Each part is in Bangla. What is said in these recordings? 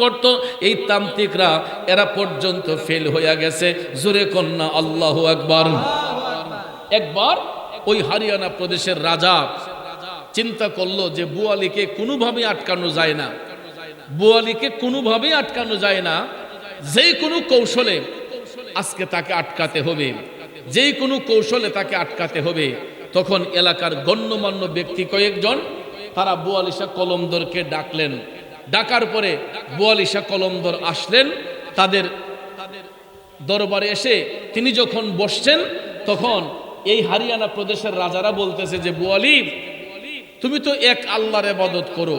করত, এই তান্ত্রিকরা এরা পর্যন্ত ফেল হয়ে গেছে। জোরে কন্যা আল্লাহু আকবার। একবার ওই হরিয়ানা প্রদেশের রাজা চিন্তা করলো যে বুয়ালিকে কোনোভাবে আটকানো যায় না, বুয়ালিকে কোনোভাবেই আটকানো যায় না, যে কোনো কৌশলে আজকে তাকে আটকাতে হবে, যে কোনো কৌশলে তাকে আটকাতে হবে। তখন এলাকার গণ্যমান্য ব্যক্তি কয়েকজন তারা বুয়ালি শাহ কলমদরকে ডাকলেন। ডাকার পরে বুয়ালি শাহ কলমদর আসলেন তাদের দরবারে। এসে তিনি যখন বসছেন তখন এই হরিয়ানা প্রদেশের রাজারা বলতেছে যে বুয়ালি, তুমি তো এক আল্লাহর ইবাদত করো,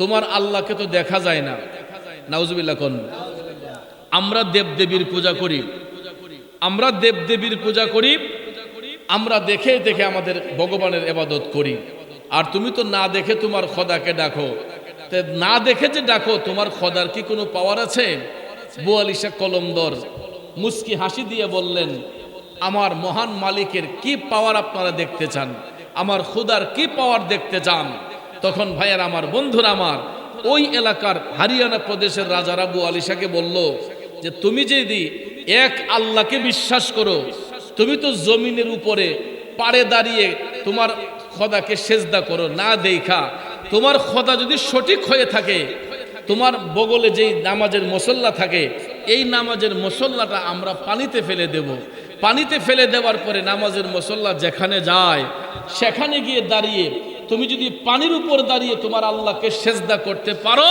তোমার আল্লাহকে তো দেখা যায় না। নাউজুবিল্লাহ কোন। আমরা দেবদেবীর পূজা করি, আমরা দেবদেবীর পূজা করি, আমরা দেখে দেখে আমাদের ভগবানের ইবাদত করি, আর তুমি তো না দেখে তোমার খোদাকে ডাকো। না দেখে যে ডাকো, তোমার খোদার কি কোনো পাওয়ার আছে? বুয়ালি শাহ কলমদর মুস্কি হাসি দিয়ে বললেন, আমার মহান মালিকের কি পাওয়ার আপনারা দেখতে চান? আমার খোদার কি পাওয়ার দেখতে চান? তখন ভাইয়ার আমার, বন্ধুরা আমার, ওই এলাকার হরিয়ানা প্রদেশের রাজারা বুয়ালি শাহকে বলল যে তুমি যদি এক আল্লাহকে বিশ্বাস করো, তুমি তো জমিনের উপরে পাড়ে দাঁড়িয়ে তোমার খোদাকে সেজদা করো না দেখা, তোমার খোদা যদি সঠিক হয়ে থাকে, তোমার বগলে যেই নামাজের মুসল্লা থাকে, এই নামাজের মুসল্লাটা আমরা পানিতে ফেলে দেব। পানিতে ফেলে দেওয়ার পরে নামাজের মুসল্লা যেখানে যায় সেখানে গিয়ে দাঁড়িয়ে তুমি যদি পানির উপর দাঁড়িয়ে তোমার আল্লাহকে সেজদা করতে পারো,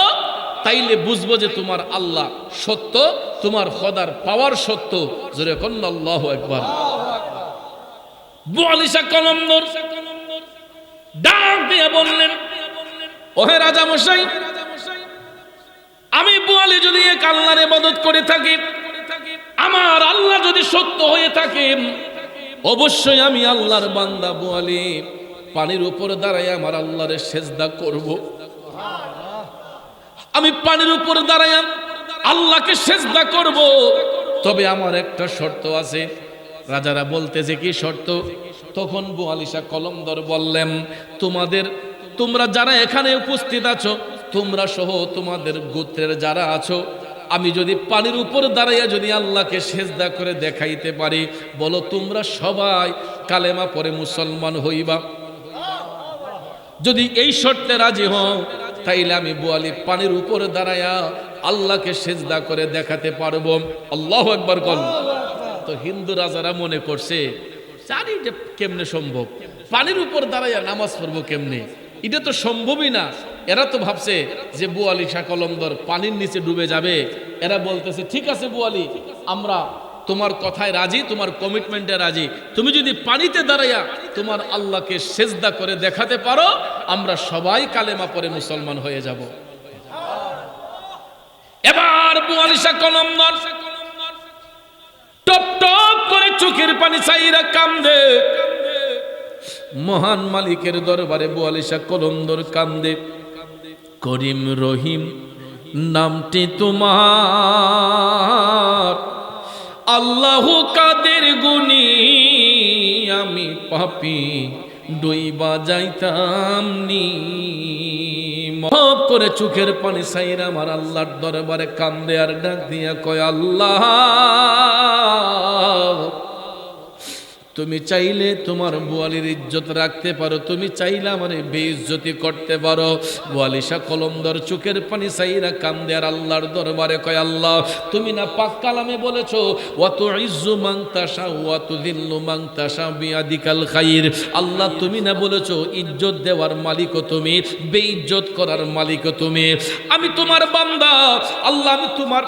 তাইলে বুঝবো যে তোমার আল্লাহ সত্য, তোমার খোদার পাওয়ার সত্য। জোরে কোন আল্লাহু আকবার। বুয়ালি শাহ কলমদর ডাক দিয়ে বললেন, ওহে রাজা মশাই, আমি বুয়ালি যদি এক আল্লাহর ইবাদত করে থাকি, আমার আল্লাহ যদি সত্য হয়ে থাকে, অবশ্যই আমি আল্লাহর বান্দা বুয়ালি পানির উপর দাঁড়ায় আমার আল্লাহর সেজদা করব। আমি পানির উপর দাঁড়ায় আল্লাহকে সেজদা করব, তবে আমার একটা শর্ত আছে। রাজারা বলতেছে কি শর্ত? তখন বুয়ালি শাহ কলমদর বললেন, তোমরা যারা এখানে উপস্থিত আছো, তোমরা সহ তোমাদের গোত্রের যারা আছো, আমি যদি পানির উপর দাঁড়াইয়া যদি আল্লাহকে সেজদা করে দেখাইতে পারি, বলো তোমরা সবাই কালেমা পড়ে মুসলমান হইবা। যদি এই শর্তে রাজি হও, তাইলে আমি বুয়ালি পানির উপর দাঁড়াইয়া আল্লাহকে সেজদা করে দেখাতে পারবো। আল্লাহু আকবার কল। তো হিন্দু রাজারা মনে করছে, জানি যে কেমনে সম্ভব, পানির উপর দাঁড়াইয়া নামাজ পড়বো কেমনে, এটা তো সম্ভবই না। এরা তো ভাবছে যে বুয়ালি শাহ কলমদর পানির নিচে ডুবে যাবে। এরা বলতেছে, ঠিক আছে বুয়ালি, আমরা তোমার কথায় রাজি, তোমার কমিটমেন্টে রাজি। তুমি যদি পানিতে দাঁড়াইয়া তোমার আল্লাহকে সেজদা করে দেখাতে পারো, আমরা সবাই কালেমা পড়ে মুসলমান হয়ে যাব। এবার বুয়ালি শাহ কলমদর টপ টপ করে চোখের পানি চাইরা কান্দে। মহান মালিকের দরবারে বুয়ালি শাহ কলমদর কান্দে। করিম রহিম নামটি তোমার, আল্লাহু কাদের গুনি আমি পাপী ডুইবা যাইতাম নি। মাফ করে চোখের পানি ছাইরা আমার আল্লাহর দরবারে কান্দে আর ডাক দিয়া কয়, আল্লাহ তুমি চাইলে তোমার বুয়ালির ইজ্জত রাখতে পারো, তুমি চাইলে আমার বেইজ্জতি করতে পারো। বুয়ালি শাহ কলমদর চোখের পানি ছাইরা কান্দে আর আল্লাহর দরবারে কয়, আল্লাহ তুমি না পাক কালামে বলেছো, ওয়া তুইজ্জু মান তাশা ওয়া তুযিল্লু মান তাশা বিয়াদিকাল খাইর। আল্লাহ তুমি না বলেছো ইজ্জত দেওয়ার মালিকও তুমি, বেইজ্জত করার মালিকও তুমি। আমি তোমার বান্দা আল্লাহ, আমি তোমার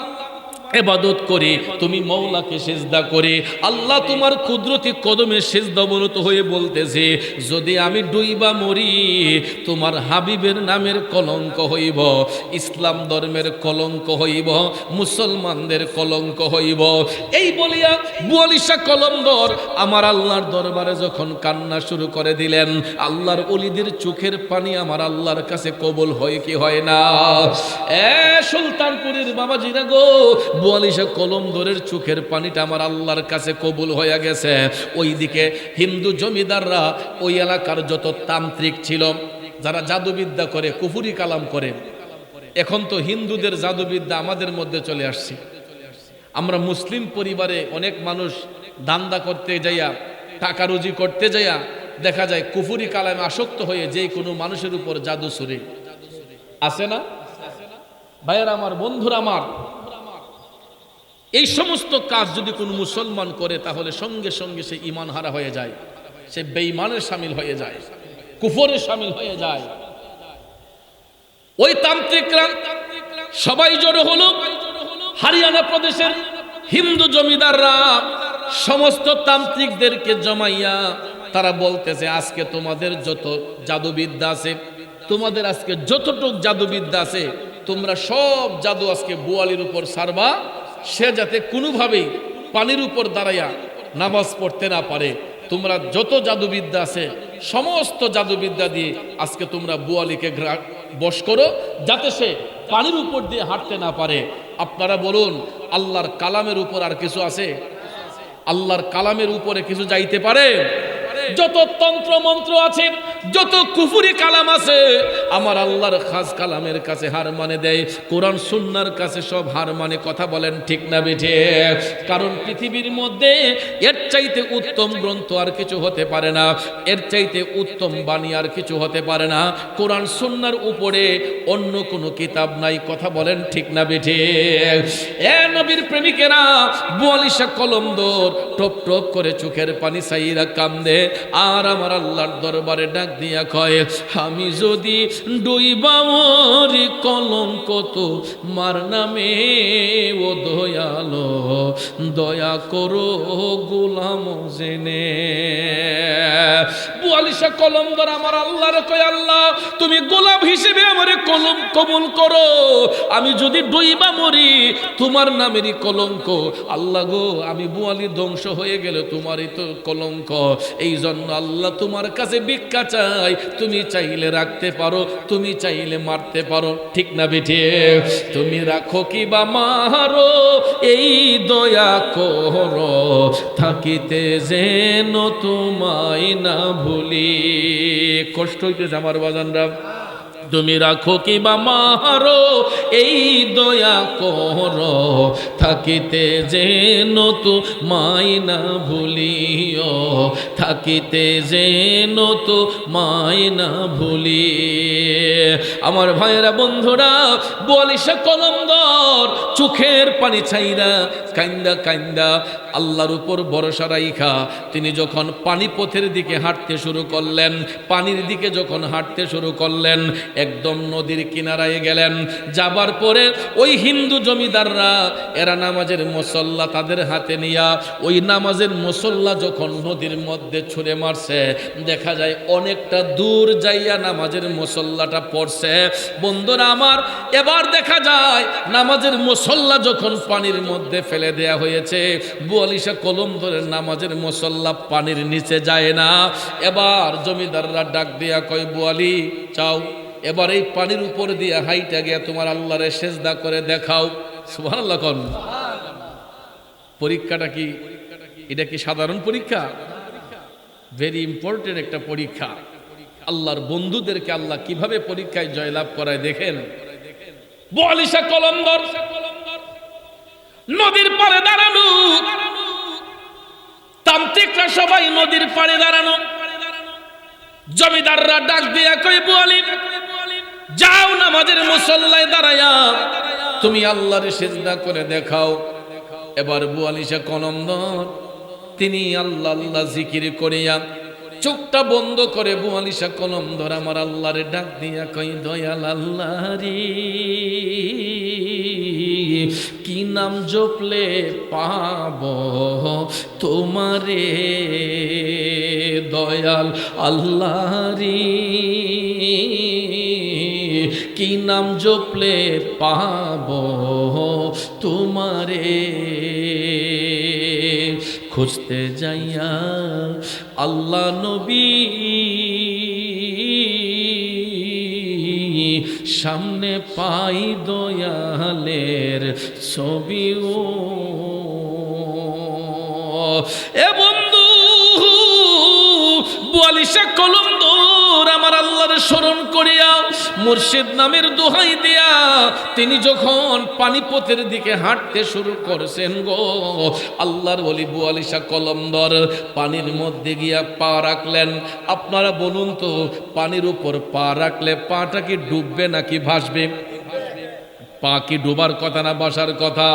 ইবাদত করি, তুমি মওলাকে সিজদা করে। আল্লাহ তোমার কুদরতি কদমে সিজদা অবনত হয়ে বলতেছে, যদি আমি ডুইবা মরি, তোমার হাবিবের নামের কলঙ্ক হইব, ইসলাম ধর্মের কলঙ্ক হইব, মুসলমানদের কলঙ্ক হইব। এই বলিয়া বুয়ালি শাহ কলমদর আমার আল্লাহর দরবারে যখন কান্না শুরু করে দিলেন, আল্লাহর ওলিদের চোখের পানি আমার আল্লাহর কাছে কবুল হয় কি হয় না? সুলতানপুরের বাবাজিরা গো, বুয়ালি শাহ কলমদরের চোখের পানিটা আমার আল্লাহর কাছে কবুল হয়ে গেছে। ওইদিকে হিন্দু জমিদাররা, ওই এলাকার যত তান্ত্রিক ছিল, যারা জাদুবিদ্যা করে, কুফুরি কালাম করে, এখন তো হিন্দুদের জাদুবিদ্যা আমাদের মধ্যে চলে আসছে। আমরা মুসলিম পরিবারে অনেক মানুষ দান্দা করতে যাইয়া, টাকা রুজি করতে যাইয়া দেখা যায় কুফরি কালামে আসক্ত হয়ে যে কোনো মানুষের উপর জাদু ছুড়ে। আছে না ভাইয়েরা আমার, বন্ধুরা আমার? এই সমস্ত কাজ যদি কোনো মুসলমান করে তাহলে সঙ্গে সঙ্গে সে ঈমান হারা হয়ে যায়, সে বেঈমানের শামিল হয়ে যায়, কুফরের শামিল হয়ে যায়। ওই তান্ত্রিকরা সবাই জড়ো হলো। হরিয়ানা প্রদেশের হিন্দু জমিদাররা সমস্ত তান্ত্রিকদেরকে জমাইয়া তারা বলতেছে, আজকে তোমাদের যত জাদুবিদ্যা আছে, তোমাদের আজকে যতটুক জাদুবিদ্যা আছে, তোমরা সব জাদু আজকে বুয়ালির উপর সারবা, সে যাতে কোনোভাবেই পানির উপর দাঁড়াইয়া নামাজ পড়তে না পারে। তোমরা যত জাদুবিদ্যা আছে সমস্ত জাদুবিদ্যা দিয়ে আজকে তোমরা বুয়ালিকে বশ করো, যাতে সে পানির উপর দিয়ে হাঁটতে না পারে। আপনারা বলুন, আল্লাহর কালামের উপর আর কিছু আছে? আল্লাহর কালামের উপরে কিছু যাইতে পারে? যত তন্ত্র মন্ত্র আছে, যত কুফরি কালাম আছে, আমার আল্লাহর খাস কালামের কাছে হার মানে দেয়, কোরআন সুন্নাহর কাছে সব হার মানে। কথা বলেন ঠিক না বেঠে? কারণ পৃথিবীর মধ্যে এর চাইতে উত্তম গ্রন্থ আর কিছু হতে পারে না, এর চাইতে উত্তম বাণী আর কিছু হতে পারে না। কোরআন সুন্নাহর উপরে অন্য কোনো কিতাব নাই। কথা বলেন ঠিক না বেঠে? এ নবীর প্রেমিকেরা, বুয়ালিশা কলমদর টপ টপ করে চোখের পানি সাইরা কান্দে, আর আমার আল্লাহর দরবারে ডাক দিয়া কয়, আমি যদি ডুইবা মরি কলঙ্ক তো মার নামে, ও দয়ালো দয়া করো গোলাম জেনে। বুয়ালিশা কলমদর আমার আল্লাহর কয়, আল্লাহ তুমি গোলাম হিসেবে আমারে কলম কবুল করো, আমি যদি ডুইবা মরি তোমার নামেরই কলঙ্ক। আল্লাহ গো, আমি বুয়ালি ধ্বংস হয়ে গেলে তোমারই তো কলঙ্ক। এই জন্য আল্লাহ তোমার কাছে ভিক্ষা চাই, তুমি চাইলে রাখতে পারো, তুমি চাইলে মারতে পারো। ঠিক না বেঠে? তুমি রাখো কি বা মারো, এই দয়া করো, থাকিতে যেন তোমায় না ভুলি। কষ্ট হইতেছে আমার বাজানরা। তুমি রাখো কি বা মারো, এই দয়া করো, থাকিতে যেন তোমায় না ভুলিও, থাকিতে যেন তোমায় না ভুলি। আমার ভাইয়েরা, বন্ধুরা, বুয়ালিশা কলমদর চোখের পানি ছাইরা কাইন্দা কাইন্দা আল্লাহর উপর ভরসা রাইখা তিনি যখন পানিপথের দিকে হাঁটতে শুরু করলেন, পানির দিকে যখন হাঁটতে শুরু করলেন, একদম নদীর কিনারায় গেলেন। যাবার পরে ওই হিন্দু জমিদাররা, এরা নামাজের মুসল্লা তাদের হাতে নিয়া ওই নামাজের মুসল্লা যখন নদীর মধ্যে ছুঁড়ে মারছে, দেখা যায় অনেকটা দূর যাইয়া নামাজের মুসল্লাটা পড়ছে। বন্ধুরা আমার, এবার দেখা যায় নামাজের মুসল্লা যখন পানির মধ্যে ফেলে দেয়া হয়েছে, বুয়ালিশা কলমদরের নামাজের মুসল্লা পানির নিচে যায় না। এবার জমিদাররা ডাক দিয়া কয়, বুয়ালি চাও, এবার এই পানির উপর দিয়ে হাইটা গিয়া তোমার আল্লাহরে সেজদা করে দেখাও। সুবহানাল্লাহ কোন? পরীক্ষাটা কি এটা কি সাধারণ পরীক্ষা? ভেরি ইম্পর্টেন্ট একটা পরীক্ষা। আল্লাহর বন্ধুদেরকে আল্লাহ কিভাবে পরীক্ষায় জয়লাভ করায় দেখেন। বুয়ালিশা কলমদর নদীর পাড়ে দাঁড়ানো, তান্ত্রিকরা সবাই নদীর পাড়ে দাঁড়ানো। জমিদাররা ডাক দিয়া কয়, বুয়ালি যাও নামাজের মুসল্লায় দাঁড়ায়া তুমি আল্লাহর সিজদা করে দেখাও। এবার বুয়ালিশা কলমদর তিনি আল্লাহ আল্লাহ জিকির করিয়া চোখটা বন্ধ করে বুয়ালিশা কলমদর আমার আল্লাহরে ডাক দিয়া কই, দয়াল আল্লাহ রে, কি নাম জপলে পাব তোমারে, দয়াল আল্লাহ রে, কি নাম জপলে পাব তোমারে। খুঁজতে যাইয়া আল্লাহ নবী সামনে পাই দয়ালের ছবি। ও এ বন্ধু, বুয়ালিশা কলমদর আমার আমার আল্লাহর স্মরণ করিয়া মুর্শিদ নামের দোহাই দিয়া তিনি যখন পানিপথের দিকে হাঁটতে শুরু করছেন গো, আল্লাহর ওলি আবু আলী শাহ কলমদর পানির মধ্যে গিয়া পা রাখলেন। আপনারা বলুন তো, পানির উপর পা রাখলে পাটা কি ডুববে নাকি ভাসবে? পা কি ডোবার কথা না বাসার কথা?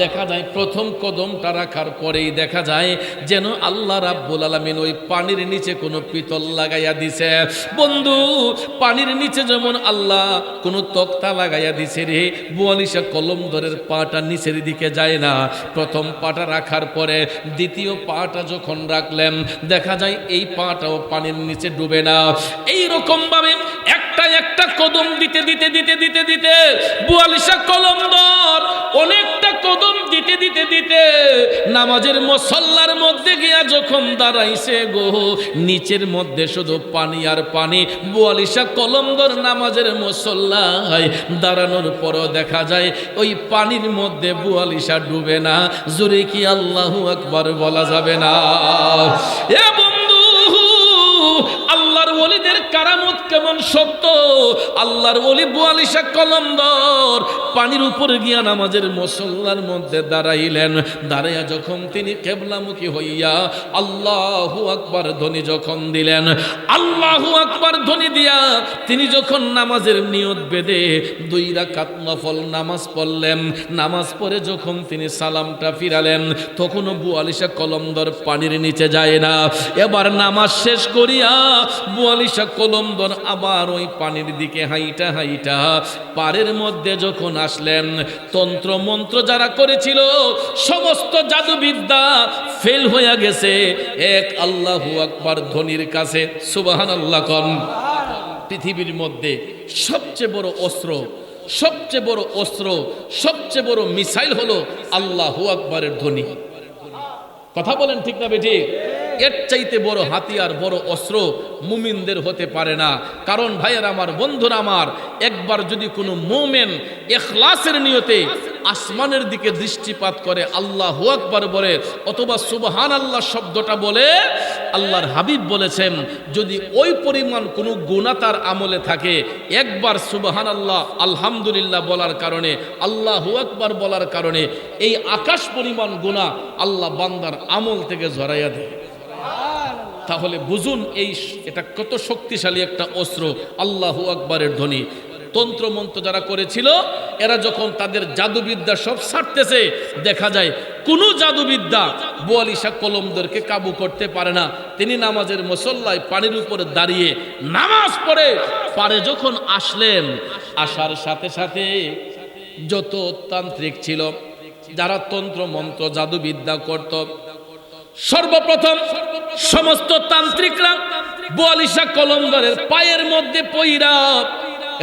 দেখা যায় প্রথম কদমটা রাখার পরেই দেখা যায় যেন আল্লাহ রাব্বুল আলামিন ওই পানির নিচে কোনো পিতল লাগাইয়া দিছে। বন্ধু, পানির নিচে যেমন আল্লাহ কোনো তক্তা লাগাইয়া দিছে রে, আবু আলী শাহ কলমদরের পাটা নিচের দিকে যায় না। প্রথম পাটা রাখার পরে দ্বিতীয় পাটা যখন রাখলেন দেখা যায় এই পাটাও পানির নিচে ডুবে না। এই রকম ভাবে একটা একটা কদম দিতে দিতে দিতে দিতে দিতে আবু আলী শাহ কলমদর অনেকটা কদম দিতে দিতে দিতে নামাজের মুসল্লার মধ্যে গিয়া যখন দাঁড়াইছে গো, নিচের মধ্যে শুধু পানি আর পানি। আবু আলী শাহ কলমদর নামাজের মুসল্লায় দাঁড়ানোর পরও দেখা যায় ওই পানির মধ্যে আবু আলী শাহ ডুবে না। জোরে কি আল্লাহু আকবার বলা যাবে না? এ বন্ধু, আল্লাহর ওলিদের কারামত কেমন সত্য! আল্লাহর ওলি আবু আলী শাহ কলমদর পানির উপর গিয়া নামাজের মুসল্লার মধ্যে দাঁড়াইলেন। দাঁড়াইয়া যখন তিনি কিবলামুখী হইয়া আল্লাহু আকবার ধ্বনি যখন দিলেন, আল্লাহু আকবার ধ্বনি দিয়া তিনি যখন নামাজের নিয়ত বেঁধে 2 রাকাত নফল নামাজ পড়লেন, নামাজ পড়ে যখন তিনি সালামটা ফিরালেন তখন আবু আলী শাহ কলমদর পানির নিচে যায় না। এবার নামাজ শেষ করিয়া আবু আলী শাহ কলমদর আবার ওই পানির দিকে হাইটা হাইটা পাড়ের মধ্যে যখন আসলেন, তন্ত্র মন্ত্র যারা করেছিল সমস্ত জাদুবিদ্যা ফেল হয়ে গেছে এক আল্লাহু আকবার ধ্বনির কাছে। সুবহানাল্লাহ কোন! পৃথিবীর মধ্যে সবচেয়ে বড় অস্ত্র, সবচেয়ে বড় অস্ত্র, সবচেয়ে বড় মিসাইল হলো আল্লাহু আকবারের ধ্বনি। কথা বলেন ঠিক না বেঠিক? এর চাইতে বড় হাতিয়ার, বড় অস্ত্র মুমিনদের হতে পারে না। কারণ ভাইয়ের আমার, বন্ধুরা আমার, একবার যদি কোনো মুমিন ইখলাসের নিয়তে আসমানের দিকে দৃষ্টিপাত করে আল্লাহু আকবার বলে অথবা সুবহানাল্লাহ শব্দটা বলে, আল্লাহর হাবিব বলেছেন যদি ওই পরিমাণ কোনো গুনাহ তার আমলে থাকে, একবার সুবহানাল্লাহ আলহামদুলিল্লাহ বলার কারণে, আল্লাহু আকবার বলার কারণে এই আকাশ পরিমাণ গুনাহ আল্লাহ বান্দার আমল থেকে ঝরাইয়া দেয়। তাহলে বুঝুন এটা কত শক্তিশালী একটা অস্ত্র, আল্লাহু আকবারের ধ্বনি। তন্ত্র মন্ত্র যারা করেছিল এরা যখন তাদের জাদুবিদ্যা সব ছাড়তেছে, দেখা যায় কোন জাদুবিদ্যা আবু আলী শাহ কলমদরকে কাবু করতে পারে না। তিনি নামাজের মুসল্লায় পানির উপরে দাঁড়িয়ে নামাজ পড়ে পারে যখন আসলেন, আসার সাথে সাথে যত তান্ত্রিক ছিল যারা তন্ত্র মন্ত্র জাদুবিদ্যা করত, সর্বপ্রথম সমস্ত তান্ত্রিকরা আবু আলী শাহ কলমদরের পায়ের মধ্যে পইরা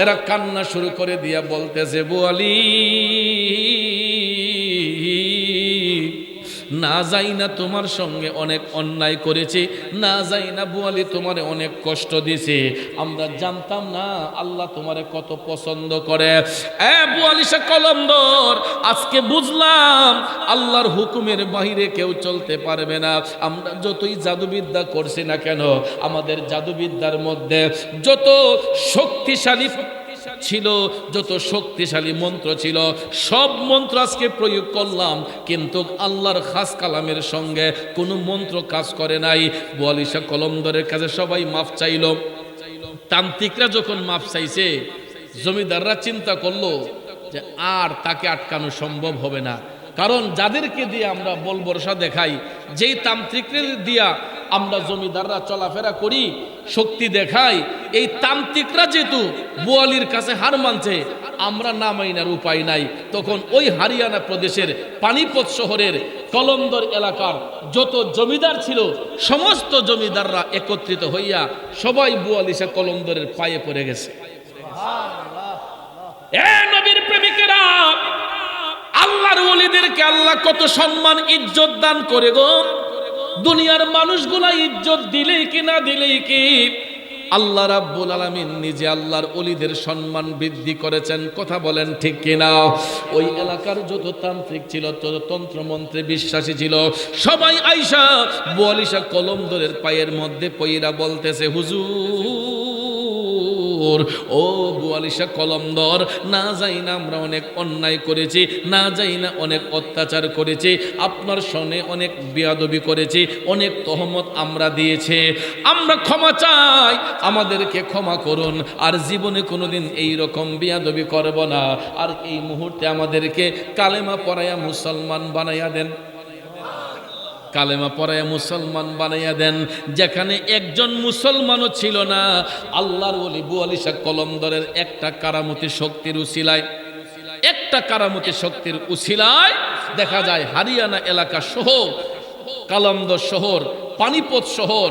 এরা কান্না শুরু করে দিয়া বলতেছে, আবু আলী না যাই না তোমার সঙ্গে অনেক অন্যায় করেছি, না যাই না আবু আলী তোমারে অনেক কষ্ট দিছে, আমরা জানতাম না আল্লাহ তোমারে কত পছন্দ করে। আবু আলী শাহ কলমদর আজকে বুঝলাম আল্লাহর হুকুমের বাইরে কেউ চলতে পারবে না। আমরা যতই জাদুবিদ্যা করছি না কেন, আমাদের জাদুবিদ্যার মধ্যে যত শক্তিশালী ছিল, যত শক্তিশালী মন্ত্র ছিল, সব মন্ত্র আজকে প্রয়োগ করলাম, কিন্তু আল্লাহর খাস কালামের সঙ্গে কোনো মন্ত্র কাজ করে নাই। আবু আলী শাহ কলমদরের কাছে সবাই মাফ চাইল। তান্ত্রিকরা যখন মাফ চাইছে, জমিদাররা চিন্তা করলো যে আর তাকে আটকানো সম্ভব হবে না। কারণ যাদেরকে দিয়ে আমরা বল ভরসা দেখাই, যেই তান্ত্রিকদের দিয়া আমরা জমিদাররা চলাফেরা করি, শক্তি দেখাই, এই তান্ত্রিকরা যেহেতু আবু আলীর কাছে হার মানছে, আমরা না মাইনার উপায় নাই। তখন ওই হরিয়ানা প্রদেশের পানিপথ শহরের কলমদর এলাকার যত জমিদার ছিল সমস্ত জমিদাররা একত্রিত হইয়া সবাই আবু আলী শাহ কলমদরের পায়ে পড়ে গেছে। এ নবীর প্রেমিকেরা, আল্লাহর ওলিদেরকে আল্লাহ কত সম্মান ইজ্জত দান করে গো। দুনিয়ার মানুষগুলা ইজ্জত দিলেই কি না দিলেই কি, আল্লাহ রাব্বুল আলামিন নিজে আল্লাহর ওলিদের সম্মান বৃদ্ধি করেছেন। কথা বলেন ঠিক কিনা? ওই এলাকার যত তান্ত্রিক ছিল, যত তন্ত্রমন্ত্রে বিশ্বাসী ছিল, সবাই আইসা আবু আলী শাহ কলমদরের পায়ের মধ্যে পইরা বলতেছে, হুজুর হুজুর, ও বুয়ালিশা কলমদর, না যাই না আমরা অনেক অন্যায় করেছি, না যাই না অনেক অত্যাচার করেছি, আপনার সনে অনেক বেয়াদবি করেছি, অনেক তহমত আমরা দিয়েছি, আমরা ক্ষমা চাই, আমাদেরকে ক্ষমা করুন, আর জীবনে কোনোদিন এই রকম বেয়াদবি করব না। আর এই মুহূর্তে আমাদেরকে কালেমা পড়ায়া মুসলমান বানাইয়া দেন, কালেমা পড়ায়া মুসলমান বানাইয়া দেন। যেখানে একজন মুসলমানও ছিল না, আল্লাহর ওলি বুয়ালিশা কলমদরের একটা কারামতি শক্তির উসিলায়, একটা কারামতি শক্তির উসিলায় দেখা যায় হারিয়ানা এলাকা সহ, কালামদর শহর, পানিপত শহর,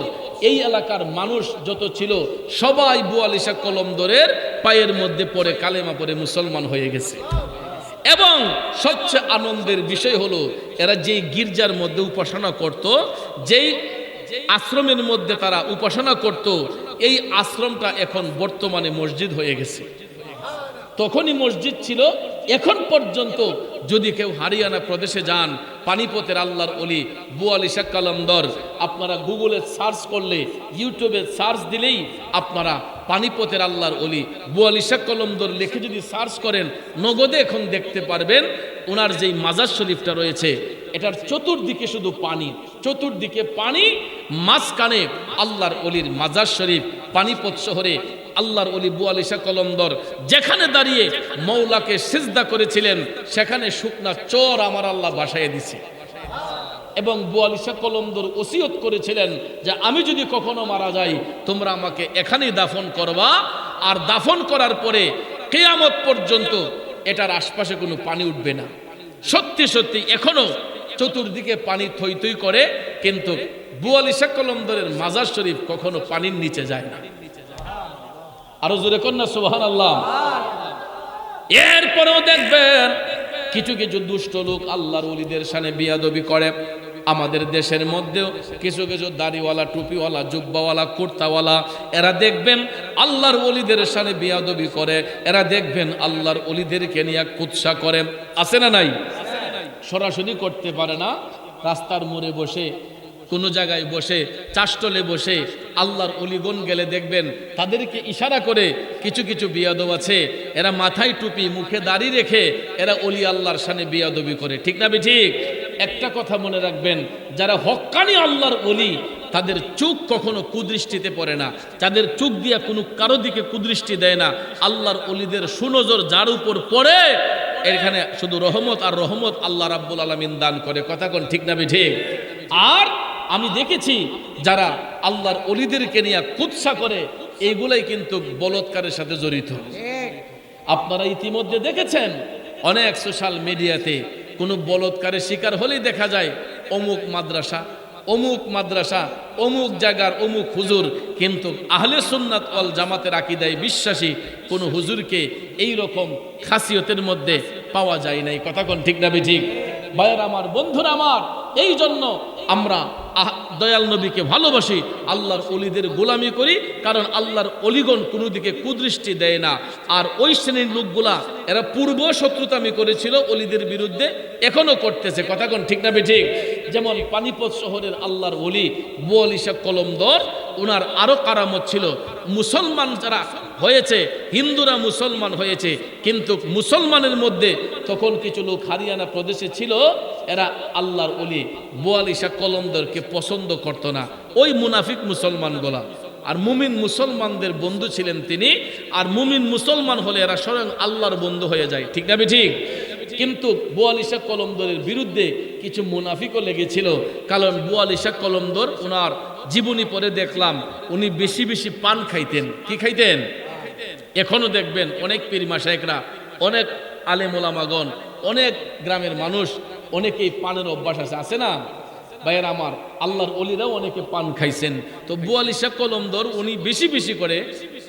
এই এলাকার মানুষ যত ছিল সবাই বুয়ালিশা কলমদরের পায়ের মধ্যে পড়ে কালেমা পড়ে মুসলমান হয়ে গেছে। এবং সবচেয়ে আনন্দের বিষয় হলো, এরা যেই গির্জার মধ্যে উপাসনা করত, যেই আশ্রমের মধ্যে তারা উপাসনা করত, এই আশ্রমটা এখন বর্তমানে মসজিদ হয়ে গেছে। তখনই মসজিদ ছিল। এখন পর্যন্ত যদি কেউ হরিয়ানা প্রদেশে যান, পানিপতের আল্লাহর ওলি বুয়ালিশা কলমদর, আপনারা গুগলে সার্চ করলে, ইউটিউবে সার্চ দিলেই আপনারা পানিপতের আল্লাহর ওলি বুয়ালিশা কলমদর লিখে যদি সার্চ করেন, নগদে এখন দেখতে পারবেন ওনার যেই মাজার শরীফটা রয়েছে, এটার চতুর্দিকে শুধু পানি, চতুর্দিকে পানি, মাঝখানে আল্লাহর ওলির মাজার শরীফ। পানিপত শহরে আল্লাহর ওলি বুয়ালিশা কলমদর যেখানে দাঁড়িয়ে মৌলাকে সিজদা করেছিলেন, সেখানে শুকনা চর আমার আল্লাহ বাসায় দিছে। এবং বুয়ালিশা কলমদর ওসিয়ত করেছিলেন যে আমি যদি কখনো মারা যাই, তোমরা আমাকে এখানেই দাফন করবা, আর দাফন করার পরে কিয়ামত পর্যন্ত এটার আশপাশে কোনো পানি উঠবে না। সত্যি সত্যি এখনো চতুর্দিকে পানি থই থই করে, কিন্তু বুয়ালিশা কলমদরের মাজার শরীফ কখনো পানির নিচে যায় না। আরো জোরে কন্যা সুবহানাল্লাহ। এরপরেও দেখবেন কিছু কিছু দুষ্ট লোক আল্লাহর ওলিদের শানে বিয়াদবি করে। আমাদের দেশের মধ্যেও কিছু কিছু দাড়িওয়ালা, টুপিওয়ালা, জুব্বাওয়ালা, কুর্তাওয়ালা, এরা দেখবেন আল্লাহর ওলিদের শানে বিয়াদবি করে। এরা দেখবেন আল্লাহর ওলিদেরকে নিয়ে কুৎসা করে। আছে না নাই? সরাসরি করতে পারে না, রাস্তার মোড়ে বসে, কোনো জায়গায় বসে, চাষটলে বসে আল্লাহর অলিগণ গেলে দেখবেন তাদেরকে ইশারা করে কিছু কিছু বিয়াদব আছে, এরা মাথায় টুপি, মুখে দাড়ি রেখে এরা অলি আল্লাহর শানে বিয়াদবি করে। ঠিক না ঠিক? একটা কথা মনে রাখবেন, যারা হক্কানি আল্লাহর অলি, তাদের চোখ কখনো কুদৃষ্টিতে পড়ে না, তাদের চোখ দিয়া কোনো কারো দিকে কুদৃষ্টি দেয় না। আল্লাহর অলিদের সুনজর যার উপর পড়ে, এখানে শুধু রহমত আর রহমত আল্লাহ রাব্বুল আলামিন দান করে। কথা কোন ঠিক না ঠিক? আর আমি দেখেছি যারা আল্লাহর অলিদেরকে নিয়ে কুৎসা করে, এইগুলাই কিন্তু বলৎকারের সাথে জড়িত। আপনারা ইতিমধ্যে দেখেছেন অনেক সোশ্যাল মিডিয়াতে কোনো বলৎকারের শিকার হলেই দেখা যায় অমুক মাদ্রাসা, অমুক মাদ্রাসা, অমুক জায়গার অমুক হুজুর। কিন্তু আহলে সুন্নাত ওয়াল জামাতের আকীদায় বিশ্বাসী কোন হুজুরকে এই রকম খাসিয়তের মধ্যে পাওয়া যায় নাই। কথা কোন ঠিক না ঠিক? ভাইয়ের আমার, বন্ধুরা আমার, এই জন্য আমরা দয়াল নবীকে ভালোবাসি, আল্লাহর অলিদের গোলামি করি, কারণ আল্লাহর অলিগণ কোনো দিকে কুদৃষ্টি দেয় না। আর ওই শ্রেণীর লোকগুলা এরা পূর্ব শত্রুতামি করেছিল অলিদের বিরুদ্ধে, এখনো করতেছে। কথা কোন ঠিক না ঠিক? যেমন পানিপত শহরের আল্লাহর অলি বুয়ালিশা কলমদর, ওনার আরো কারামত ছিল। মুসলমান যারা হয়েছে, হিন্দুরা মুসলমান হয়েছে, কিন্তু মুসলমানের মধ্যে তখন কিছু লোক হরিয়ানা প্রদেশে ছিল, এরা আল্লাহর ওলি বুয়ালিশা কলমদরকে পছন্দ করত না, ওই মুনাফিক মুসলমানগুলা। আর মুমিন মুসলমানদের বন্ধু ছিলেন তিনি। আর মুমিন মুসলমান হলে এরা স্বয়ং আল্লাহর বন্ধু হয়ে যায়। ঠিক না ঠিক? কিন্তু বুয়ালিশা কলমদরের বিরুদ্ধে কিছু মুনাফিকও লেগেছিল, কারণ বুয়ালিশা কলমদর ওনার জীবনী পরে দেখলাম উনি বেশি বেশি পান খাইতেন। কি খাইতেন? এখনো দেখবেন অনেক পীর মাশায়েখরা, অনেক আলেম ওলামাগণ, অনেক গ্রামের মানুষ, অনেকেই পানের অভ্যাস আছে, আছে না ভাইয়ের আমার? আল্লাহর ওলিরাও অনেকে পান খাইছেন। তো বুয়ালিশা কলমদর উনি বেশি বেশি করে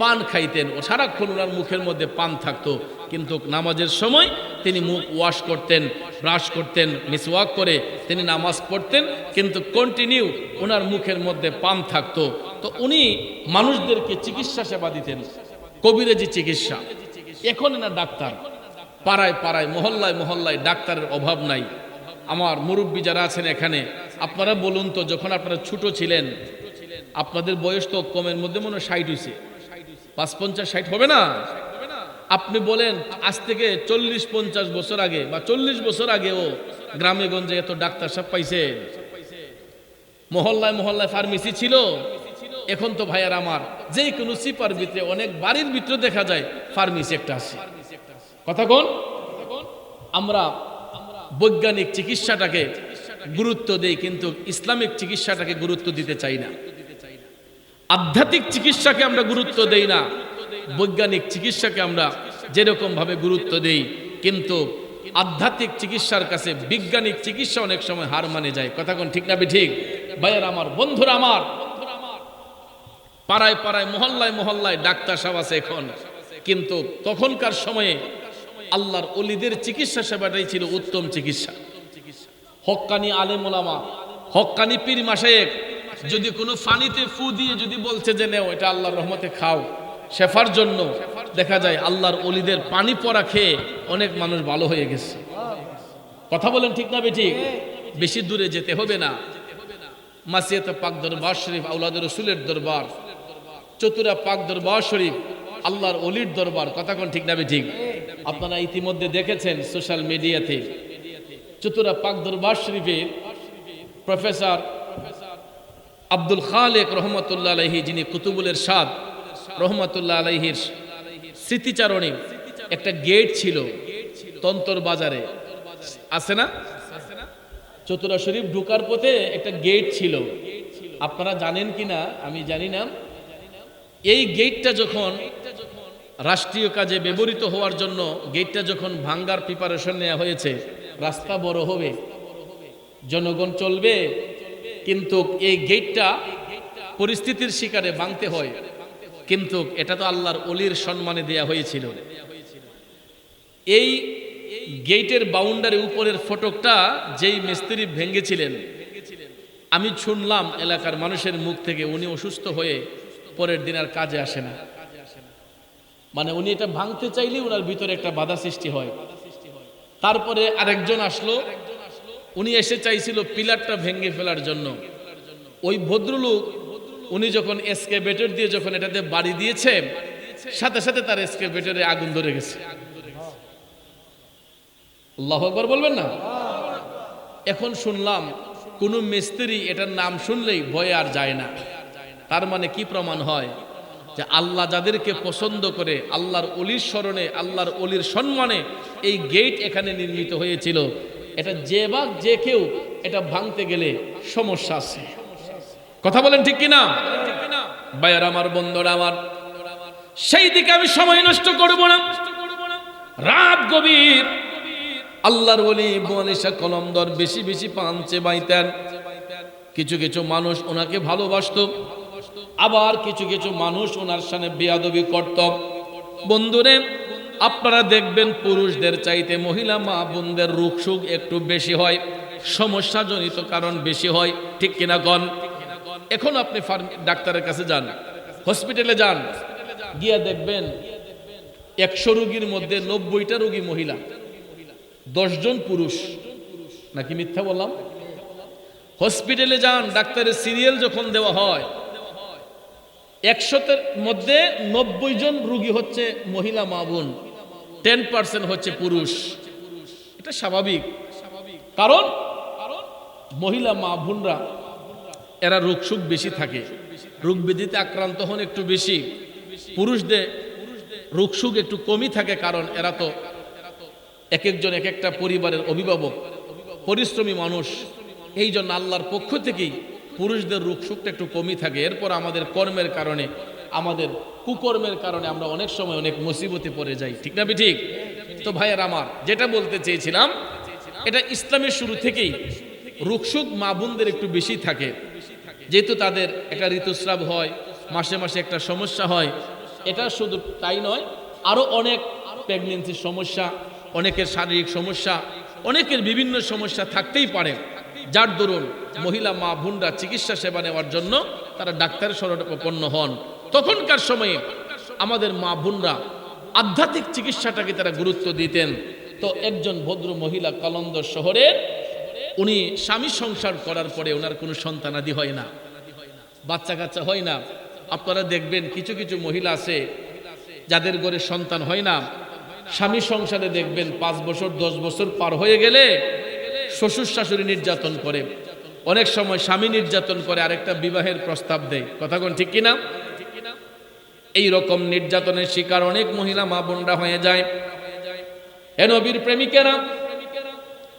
পান খাইতেন, ও সারাক্ষণ ওনার মুখের মধ্যে পান থাকতো। কিন্তু নামাজের সময় তিনি মুখ ওয়াশ করতেন, ব্রাশ করতেন, মিসওয়াক করে তিনি নামাজ পড়তেন, কিন্তু কন্টিনিউ ওনার মুখের মধ্যে পান থাকতো। তো উনি মানুষদেরকে চিকিৎসা সেবা দিতেন, কবিরাজি চিকিৎসা। এখন না ডাক্তার, পাড়ায় পাড়ায়, মহল্লায় মহল্লায় ডাক্তারের অভাব নাই। আমার মুরব্বী যারা আছেন এখানে, আপনারা বলুন তো, যখন আপনারা ছোট ছিলেন, আপনাদের বয়স তো কমের মধ্যে মনে হয় 60 হয়েছে, ৫-৫০-৬০ হবে না? আপনি বলেন আজ থেকে ৪০-৫০ বছর আগে বা ৪০ বছর আগেও গ্রামে গঞ্জে এত ডাক্তার সাহেব পাইছে? মহল্লায় মহল্লায় ফার্মেসি ছিল? এখন তো ভাইয়ার আমার যে কোনো সিপার ভিতরে, অনেক বাড়ির ভিতরে দেখা যায় ফার্মেসি একটা আছে। কথা কোন? আমরা বৈজ্ঞানিক চিকিৎসাটাকে গুরুত্ব দেই, কিন্তু ইসলামিক চিকিৎসাটাকে গুরুত্ব দিতে চাই না। আধ্যাত্মিক চিকিৎসাকে আমরা গুরুত্ব দেই না, বৈজ্ঞানিক চিকিৎসাকে আমরা যেরকম ভাবে গুরুত্ব দেই, কিন্তু আধ্যাত্মিক চিকিৎসার কাছে বৈজ্ঞানিক চিকিৎসা অনেক সময় হার মানে যায়। কথা কোন ঠিক না ঠিক? ভাইয়ের আমার, বন্ধুরা আমার, পাড়ায় পাড়ায় মহল্লায় মহল্লায় ডাক্তার সাহেব আছে এখন, কিন্তু তখনকার সময়ে আল্লাহর ওলিদের চিকিৎসা সেবাটাই ছিল উত্তম চিকিৎসা। হক্কানি আলেম ওলামা, হক্কানি পীর মাশায়েখ যদি কোনো পানিতে ফু দিয়ে যদি বলছে যে নেও এটা আল্লাহর রহমতে খাও শেফার জন্য, দেখা যায় আল্লাহর ওলিদের পানি পড়া খেয়ে অনেক মানুষ ভালো হয়ে গেছে। কথা বলেন ঠিক না বেঠিক? বেশি দূরে যেতে হবে না। মাসিয়াত পাক দরবার শরীফ, আওলাদ রসুলের দরবার, চতুরা পাক দরবার শরীফ, আল্লাহর ওলির দরবার। কথা কোন ঠিক না বেঠিক? আপনারা ইতিমধ্যে দেখেছেন সোশ্যাল মিডিয়াতে চতুরা পাক দরবার শরীফের প্রফেসর আব্দুল খালেক রহমতুল্লাহ আলাইহি, যিনি কুতুবুল ইরশাদ রহমতুল্লাহ আলাইহির স্মৃতিচারণে একটা গেট ছিল তন্তর বাজারে, আছে না? চতুরা শরীফ ঢুকার পথে একটা গেট ছিল, আপনারা জানেন কিনা আমি জানি না। এই গেটটা যখন রাষ্ট্রীয় কাজে ব্যবহৃত হওয়ার জন্য গেটটা যখন ভাঙ্গার প্রিপারেশন নেওয়া হয়েছে, রাস্তা বড় হবে, জনগণ চলবে, কিন্তু এই গেটটা পরিস্থিতির শিকারে ভাঙতে হয়, কিন্তু এটা তো আল্লাহর ওলির সম্মানে দেয়া হয়েছিল। এই গেটের বাউন্ডারি উপরের ফটকটা যেই মিস্ত্রি ভেঙেছিলেন, আমি শুনলাম এলাকার মানুষের মুখ থেকে উনি অসুস্থ হয়ে পরের দিন আর কাজে আসে না। মানে উনি এটা ভাঙতে চাইলে ওনার ভিতরে একটা বাধা সৃষ্টি হয়। তারপরে আরেকজন আসলো, উনি এসে চাইছিল পিলারটা ভেঙে ফেলার জন্য। ওই ভদ্রলোক উনি যখন এসকেভেটর দিয়ে যখন এটাতে বাড়ি দিয়েছে, সাথে সাথে তার এসকেভেটরে আগুন ধরে গেছে। আল্লাহু আকবার বলবেন না? এখন শুনলাম কোন মিস্ত্রি এটার নাম শুনলেই ভয়ে আর যায় না। তার মানে কি প্রমাণ হয়? যে আল্লাহ যাদেরকে পছন্দ করে, আল্লাহর ওলির স্মরণে, আল্লাহর ওলির সম্মানে এই গেট এখানে নির্মিত হয়েছিল। এটা যে কেউ এটা ভাঙতে গেলে সমস্যা আছে। কথা বলেন ঠিক কিনা? ভাইয়ার আমার, বন্ধুরা আমার, সেই দিকে আমি সময় নষ্ট করব না। রাত গভীর, আল্লাহর ওলি বনিশা কলমদর বেশি বেশি পাঞ্চে বাইতেন। কিছু কিছু মানুষ ওনাকে ভালোবাসত, আবার কিছু কিছু মানুষ ওনার সামনে বেয়াদবি করত। বন্ধুরে, আপনারা দেখবেন পুরুষদের চাইতে মহিলা মা বোনদের রোগ সুখ একটু বেশি হয়, সমস্যাজনিত কারণ বেশি হয়, ঠিক কিনা গণ? এখন আপনি ডাক্তারের কাছে যান, হসপিটালে যান, গিয়া দেখবেন 100 রোগীর মধ্যে 90টা রোগী মহিলা, 10 জন পুরুষ। নাকি মিথ্যা বললাম? হসপিটালে যান, ডাক্তারের সিরিয়াল যখন দেওয়া হয় 100-এর মধ্যে 90 জন রোগী হচ্ছে মহিলা মা বোন, 10% হচ্ছে পুরুষ। এটা স্বাভাবিক, কারণ মহিলা মা বোনরা এরা রোগ সুখ বেশি থাকে, রোগ ব্যাধিতে আক্রান্ত হন একটু বেশি। পুরুষদের রোগ সুখ একটু কমই থাকে, কারণ এরা তো এক একজন এক একটা পরিবারের অভিভাবক, পরিশ্রমী মানুষ। এই জন্য আল্লাহর পক্ষ থেকেই পুরুষদের রোগ সুখটা একটু কমই থাকে। এরপর আমাদের কর্মের কারণে, আমাদের কুকর্মের কারণে আমরা অনেক সময় অনেক মুসিবতে পড়ে যাই, ঠিক না ঠিক? তো ভাইয়ের আমার, যেটা বলতে চেয়েছিলাম, এটা ইসলামের শুরু থেকেই রোগ সুখ মা বোনদের একটু বেশি থাকে, যেহেতু তাদের একটা ঋতুস্রাব হয়, মাসে মাসে একটা সমস্যা হয়। এটা শুধু তাই নয়, আরো অনেক প্রেগনেন্সির সমস্যা, অনেকের শারীরিক সমস্যা, অনেকের বিভিন্ন সমস্যা থাকতেই পারে, যার দরুন মহিলা মা বোনরা চিকিৎসা সেবা নেওয়ার জন্য তারা ডাক্তারের শরণাপন্ন হন। তখনকার সময়ে আমাদের মা বোনরা আধ্যাত্মিক চিকিৎসাটাকে তারা গুরুত্ব দিতেন। তো একজন ভদ্র মহিলা কালন্দর শহরের, উনি স্বামী সংসার করার পরে ওনার কোনো সন্তানাদি হয় না, বাচ্চা কাচ্চা হয় না। আপনারা দেখবেন কিছু কিছু মহিলা আছে যাদের ঘরে সন্তান হয় না, স্বামী সংসারে দেখবেন 5 বছর 10 বছর পার হয়ে গেলে শ্বশুর শাশুড়ি নির্যাতন করে, অনেক সময় স্বামী নির্যাতন করে, আরেকটা বিবাহের প্রস্তাব দেয়। কথা কোন ঠিক কিনা? এই রকম নির্যাতনের শিকার অনেক মহিলা মা বোনরা হয়ে যায়। এ নবীর প্রেমিকেরা,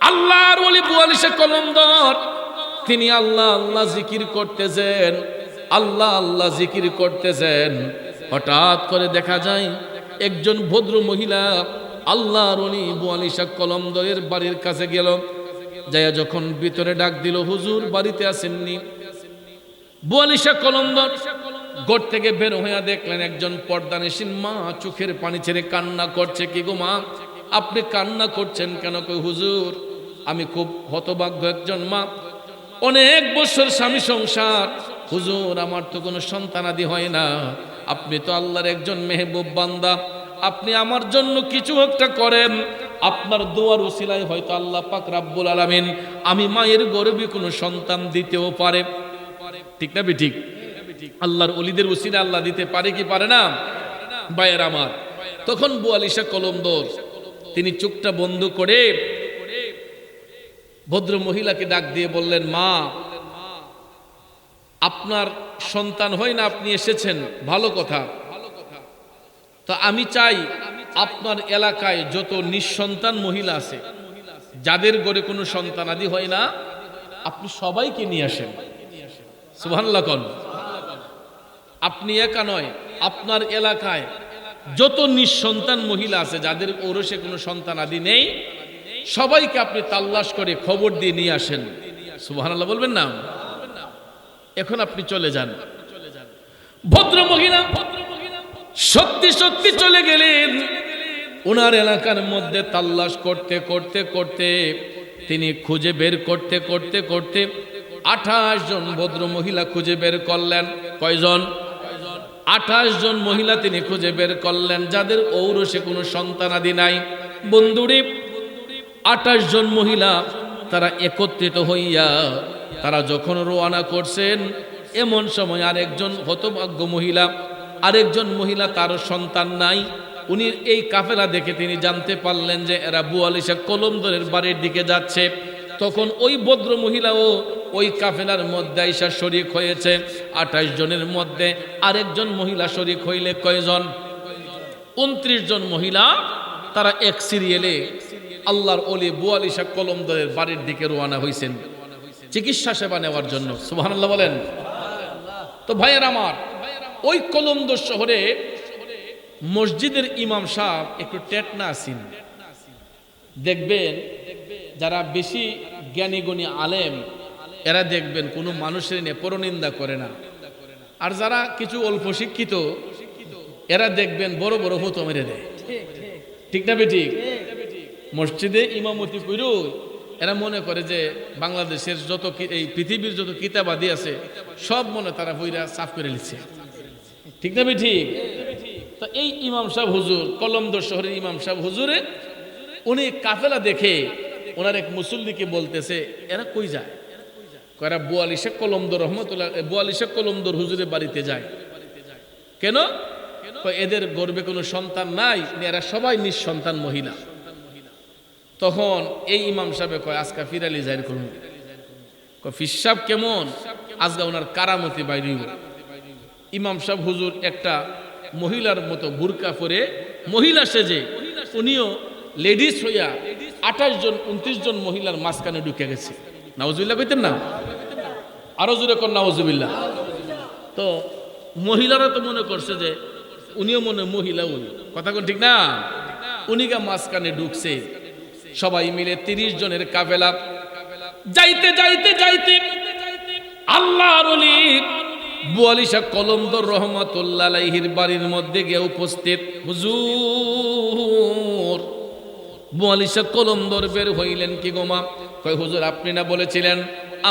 আল্লাহর ওলি বুয়ালিশে কলমদর, তিনি আল্লাহ আল্লাহ জিকির করতেছেন, আল্লাহ আল্লাহ জিকির করতেছেন। হঠাৎ করে দেখা যায় একজন ভদ্র মহিলা আল্লাহর ওলি বুয়ালিশা কলমদরের বাড়ির কাছে গেল। যাইয়া যখন ভিতরে ডাক দিল, হুজুর বাড়িতে আসেননি? বুয়ালিশা কলমদর ঘর থেকে বের হইয়া দেখলেন একজন পর্দানিসীন মা চোখের পানি ছেড়ে কান্না করছে। কি গো মা, আপনি কান্না করছেন কেন? কই হুজুর, আমি খুব হতভাগ্য একজন মা, অনেক বছর স্বামী সংসার, হুজুর আমার তো কোনো সন্তানাদি হয় না। আপনি তো আল্লাহর একজন মেহবুব বান্দা, আপনি আমার জন্য কিছু একটা করেন। আপনার দোয়ার উসিলায় হয়তো আল্লাহ পাক রাব্বুল আলামিন আমি মায়ের গর্ভে কোনো সন্তান দিতেও পারে। ঠিক না বেঠিক? আল্লাহর ওলিদের উসিলা আল্লাহ দিতে পারে কি পারে না? ভাইয়ের আমার, তখন বুয়ালিশা কলমদর তিনি চোখটা বন্ধ করে ভদ্র মহিলাকে ডাক দিয়ে বললেন, মা আপনার সন্তান হয় না, আপনি এসেছেন, ভালো কথা। তো আমি চাই আপনার এলাকায় যত নিঃসন্তান মহিলা আছে, যাদের ঘরে কোনো সন্তান আদি হয় না, আপনি সবাইকে নিয়ে আসেন। সুবহানাল্লাহ কোন? আপনি একা নয়, আপনার এলাকায় যত নিঃসন্তান মহিলা আছে, যাদের ঔরসে কোনো সন্তান আদি নেই, সবাইকে আপনি তাল্লাশ করে খবর দিয়ে নিয়ে আসেন। সুবহানাল্লাহ বলবেন না? এখন আপনি চলে যান। ভদ্র মহিলা সত্যি সত্যি চলে গেলেন। ওনার এলাকার মধ্যে তাল্লাশ করতে করতে করতে তিনি খুঁজে বের করতে করতে করতে 28 জন ভদ্র মহিলা খুঁজে বের করলেন। কয়জন? 28 জন মহিলা তিনি খুঁজে বের করলেন, যাদের ঔরসে কোনো সন্তানাদি নাই। বন্ধুরে, 28 জন মহিলা তারা একত্রিত হইয়া তারা যখন রওনা করছেন, এমন সময় আরেকজন হতভাগ্য মহিলা, আরেকজন মহিলা তার সন্তান নাই। উনি এই কাফেলা দেখে তিনি জানতে পারলেন যে এরা বুয়ালিশা কলমদরের বাড়ির দিকে যাচ্ছে। তখন ওই ভদ্র মহিলাও ওই কাফেলার মধ্যে আইসা শরীক হয়েছে। 28 জনের মধ্যে আরেকজন মহিলা শরীক হইলে কয়জন? 29 জন মহিলা তারা এক সিরিয়ালে আল্লাহর ওলি বুয়ালিশা কলমদরের বাড়ির দিকে রওনা হয়েছেন চিকিৎসা সেবা নেওয়ার জন্য। সুবহানাল্লাহ বলেন। তো ভাইয়ের আমার, ওই কলমদর শহরে মসজিদের ইমাম সাহেব একটু টেটনা আছেন। দেখবেন যারা বেশি জ্ঞানী গুণী আলেম, এরা দেখবেন কোনো মানুষের নিয়ে পরনিন্দা করে না। আর যারা কিছু অল্প শিক্ষিত, এরা দেখবেন বড় বড় হুতো মেরে দেয়। ঠিক না বেঠিক? মসজিদে ইমামতি কইরো এরা মনে করে যে বাংলাদেশের যত এই পৃথিবীর যত কিতাবাদি আছে সব মনে তারা বইরা সাফ করে লিখছে। ঠিক না বেঠিক? তো এই ইমাম সাহেব হুজুর, কলমদর শহরের ইমাম সাহেব হুজুরে, উনি কাফেলা দেখে ওনার এক মুসল্লিকে বলতেছে, এরা কই যায়? এরা বুয়ালিশা কলমদর রহমতুল্লাহ, বুয়ালিশা কলমদর হুজুরের বাড়িতে যায়। কেন? এদের গর্ভে কোনো সন্তান নাই, এরা সবাই নিঃসন্তান মহিলা। তখন এই ইমাম সাহেব কয়, আজকা ফিরালি যাই করুন। ফিসাব কেমন? আজকা ওনার কারামতি বাইরে। ইমাম সাহেব হুজুর একটা মহিলার মতো বুরকা পরে মহিলা সেজে, উনিও লেডিস হইয়া 28 জন 29 জন মহিলার মাঝখানে ঢুকে গেছে। নাউজুবিল্লাহ কইতেন না? আরো জোরে কর নাউজুবিল্লাহ। তো মহিলারা তো মনে করছে যে উনিও মনে মহিলা, উনি কথা কোন ঠিক না? উনিগা মাঝখানে ঢুকছে। সবাই মিলে 30 জনের কাফেলা যাইতে যাইতে যাইতে আল্লাহর ওলি বুয়ালিশা কলমদর রহমাতুল্লাহ আলাইহির বাড়ির মধ্যে গিয়ে উপস্থিত। হুজুর, বুয়ালিশা কলমদর বের হইলেন। কি গোমা? কয় হুজুর, আপনি না বলেছিলেন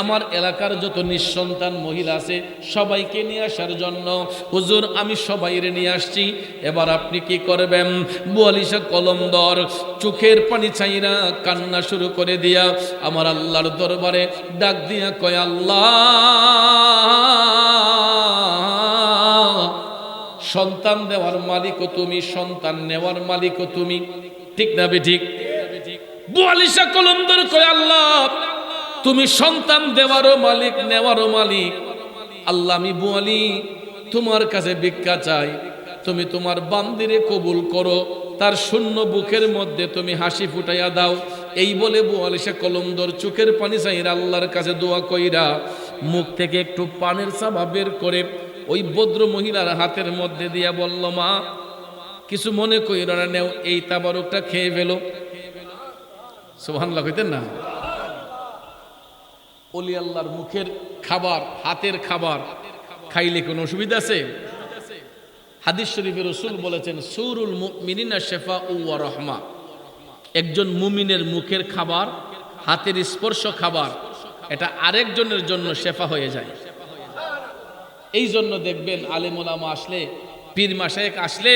আমার এলাকার যত নিঃসন্তান মহিলা আছে সবাইকে নিয়ে আসার জন্য? হুজুর, আমি সবাইরে নিয়ে আসছি, এবার আপনি কি করবেন? বুয়ালিশা কলমদর চোখের পানি ছাইরা কান্না শুরু করে দিয়া আমার আল্লাহর দরবারে ডাক দিয়া কয়, আল্লাহ, সন্তান দেওয়ার মালিকও তুমি, সন্তান নেওয়ার মালিকও তুমি, ঠিক না বেঠিক? বু আলী শাহ কলমদর কয় আল্লাহ তুমি সন্তান দেওয়ারও মালিক, নেওয়ারও মালিক। আল্লাহ আমি বু আলী তোমার কাছে ভিক্ষা চাই, তুমি তোমার বান্দিরে কবুল করো, তার শূন্য বুকের মধ্যে তুমি হাসি ফুটাইয়া দাও। এই বলে বু আলী শাহ কলমদর চোখের পানি চাইরা আল্লাহর কাছে দোয়া কইরা মুখ থেকে একটু পানের চাবা বের করে ওই ভদ্র মহিলার হাতের মধ্যে দিয়া বলল, মা কিছু মনে কইরা না, নেও এই তাবারকটা খেয়ে ফেলো। সুবহানাল্লাহ কইতেন না? ওলি আল্লাহর মুখের খাবার, হাতের খাবার খাইলে কোনো অসুবিধা আছে? হাদিস শরীফে রাসূল বলেছেন সুরুল মুমিনিনা শিফাউ ওয়া রাহমা, একজন মুমিনের মুখের খাবার, হাতের স্পর্শ খাবার, এটা আরেকজনের জন্য শেফা হয়ে যায়। এই জন্য দেখবেন আলেম ওলামা আসলে, পীর মাশায়েখ আসলে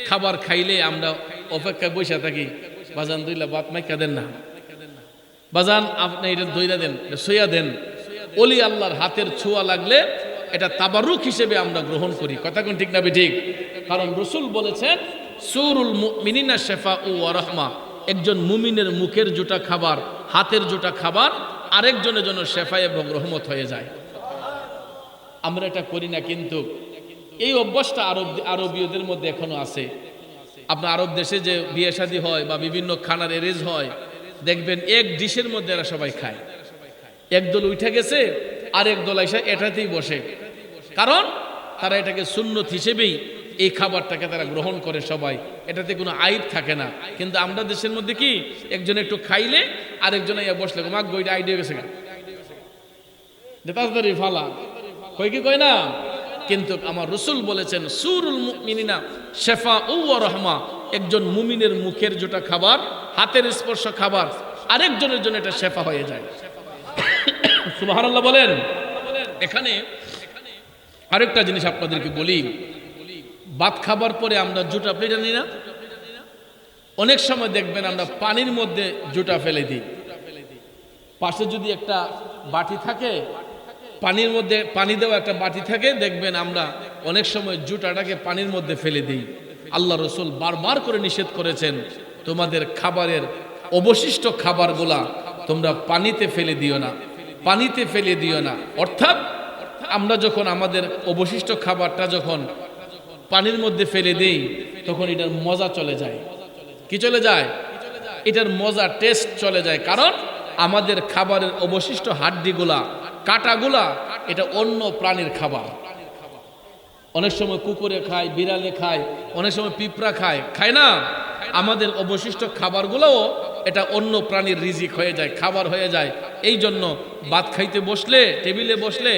খাবার খাইলে আমরা অপেক্ষায় বসে থাকি, বাজান দুইলা বাত মাইকা দেন না, বাজান আপনি এটা দইরা দেন, সইয়া দেন। ওলি আল্লাহর হাতের ছোঁয়া লাগলে এটা তাবারুক হিসেবে আমরা গ্রহণ করি। কথা কোন ঠিক না ঠিক? কারণ রাসূল বলেছেন সুরুল মুমিনিনা শিফাউ ওয়া রাহমা, একজন মুমিনের মুখের জোটা খাবার, হাতের জোটা খাবার আরেকজনের জন্য শেফা এবং রহমত হয়ে যায়। আমরা এটা করি না, কিন্তু এই অভ্যাসটা আরবীয়দের মধ্যে এখনো আছে। আপনার আরব দেশে যে বিয়ে শাদী হয় বা বিভিন্ন খানার এরেজ হয়, দেখবেন এক ডিশের মধ্যে এরা সবাই খায়। একদল উঠে গেছে, আরেক দল এসে এটাতেই বসে, কারণ তারা এটাকে সুন্নত হিসেবেই এই খাবারটাকে তারা গ্রহণ করে সবাই, এটাতে কোনো আইব থাকে না। কিন্তু আমরা দেশের মধ্যে কি, একজন একটু খাইলে আরেকজন বসলে মাক বইটা আইডিয়া গেছে তাড়াতাড়ি ফালা কই কি কয় না। কিন্তু আমার রাসূল বলেছেন সুরুল মুমিনিনা শিফাউ ওয়া রাহমা, একজন মুমিনের মুখের যেটা খাবার, হাতের স্পর্শ খাবার আরেকজনের জন্য এটা শেফা হয়ে যায়। সুবহানাল্লাহ বলেন। এখানে আরেকটা জিনিস আপনাদেরকে বলি, ভাত খাবার পরে আমরা জুটা ফেলে নিই না? অনেক সময় দেখবেন আমরা পানির মধ্যে জুটা ফেলে দিই। পাশে যদি একটা বাটি থাকে, পানির মধ্যে পানি দেওয়া একটা বাটি থাকে, দেখবেন আমরা অনেক সময় জুটাটাকে পানির মধ্যে ফেলে দিই। আল্লাহ রাসূল বারবার করে নিষেধ করেছেন তোমাদের খাবারের অবশিষ্ট খাবারগুলা তোমরা পানিতে ফেলে দিও না, পানিতে ফেলে দিও না। অর্থাৎ আমরা যখন আমাদের অবশিষ্ট খাবারটা যখন পানির মধ্যে ফেলে দেই, তখন এটার মজা চলে যায়। কি চলে যায়? এটার মজা, টেস্ট চলে যায়। কারণ আমাদের খাবারের অবশিষ্ট হাড্ডিগুলা, কাটাগুলা, এটা অন্য প্রাণীর খাবার। অনেক সময় কুকুরে খায়, বিড়ালে খায়, অনেক সময় পিঁপড়া খায়, খায় না? আমাদের অবশিষ্ট খাবারগুলোও এটা অন্য প্রাণীর রিজিক হয়ে যায়, খাবার হয়ে যায়। এই জন্য ভাত খাইতে বসলে, টেবিলে বসলে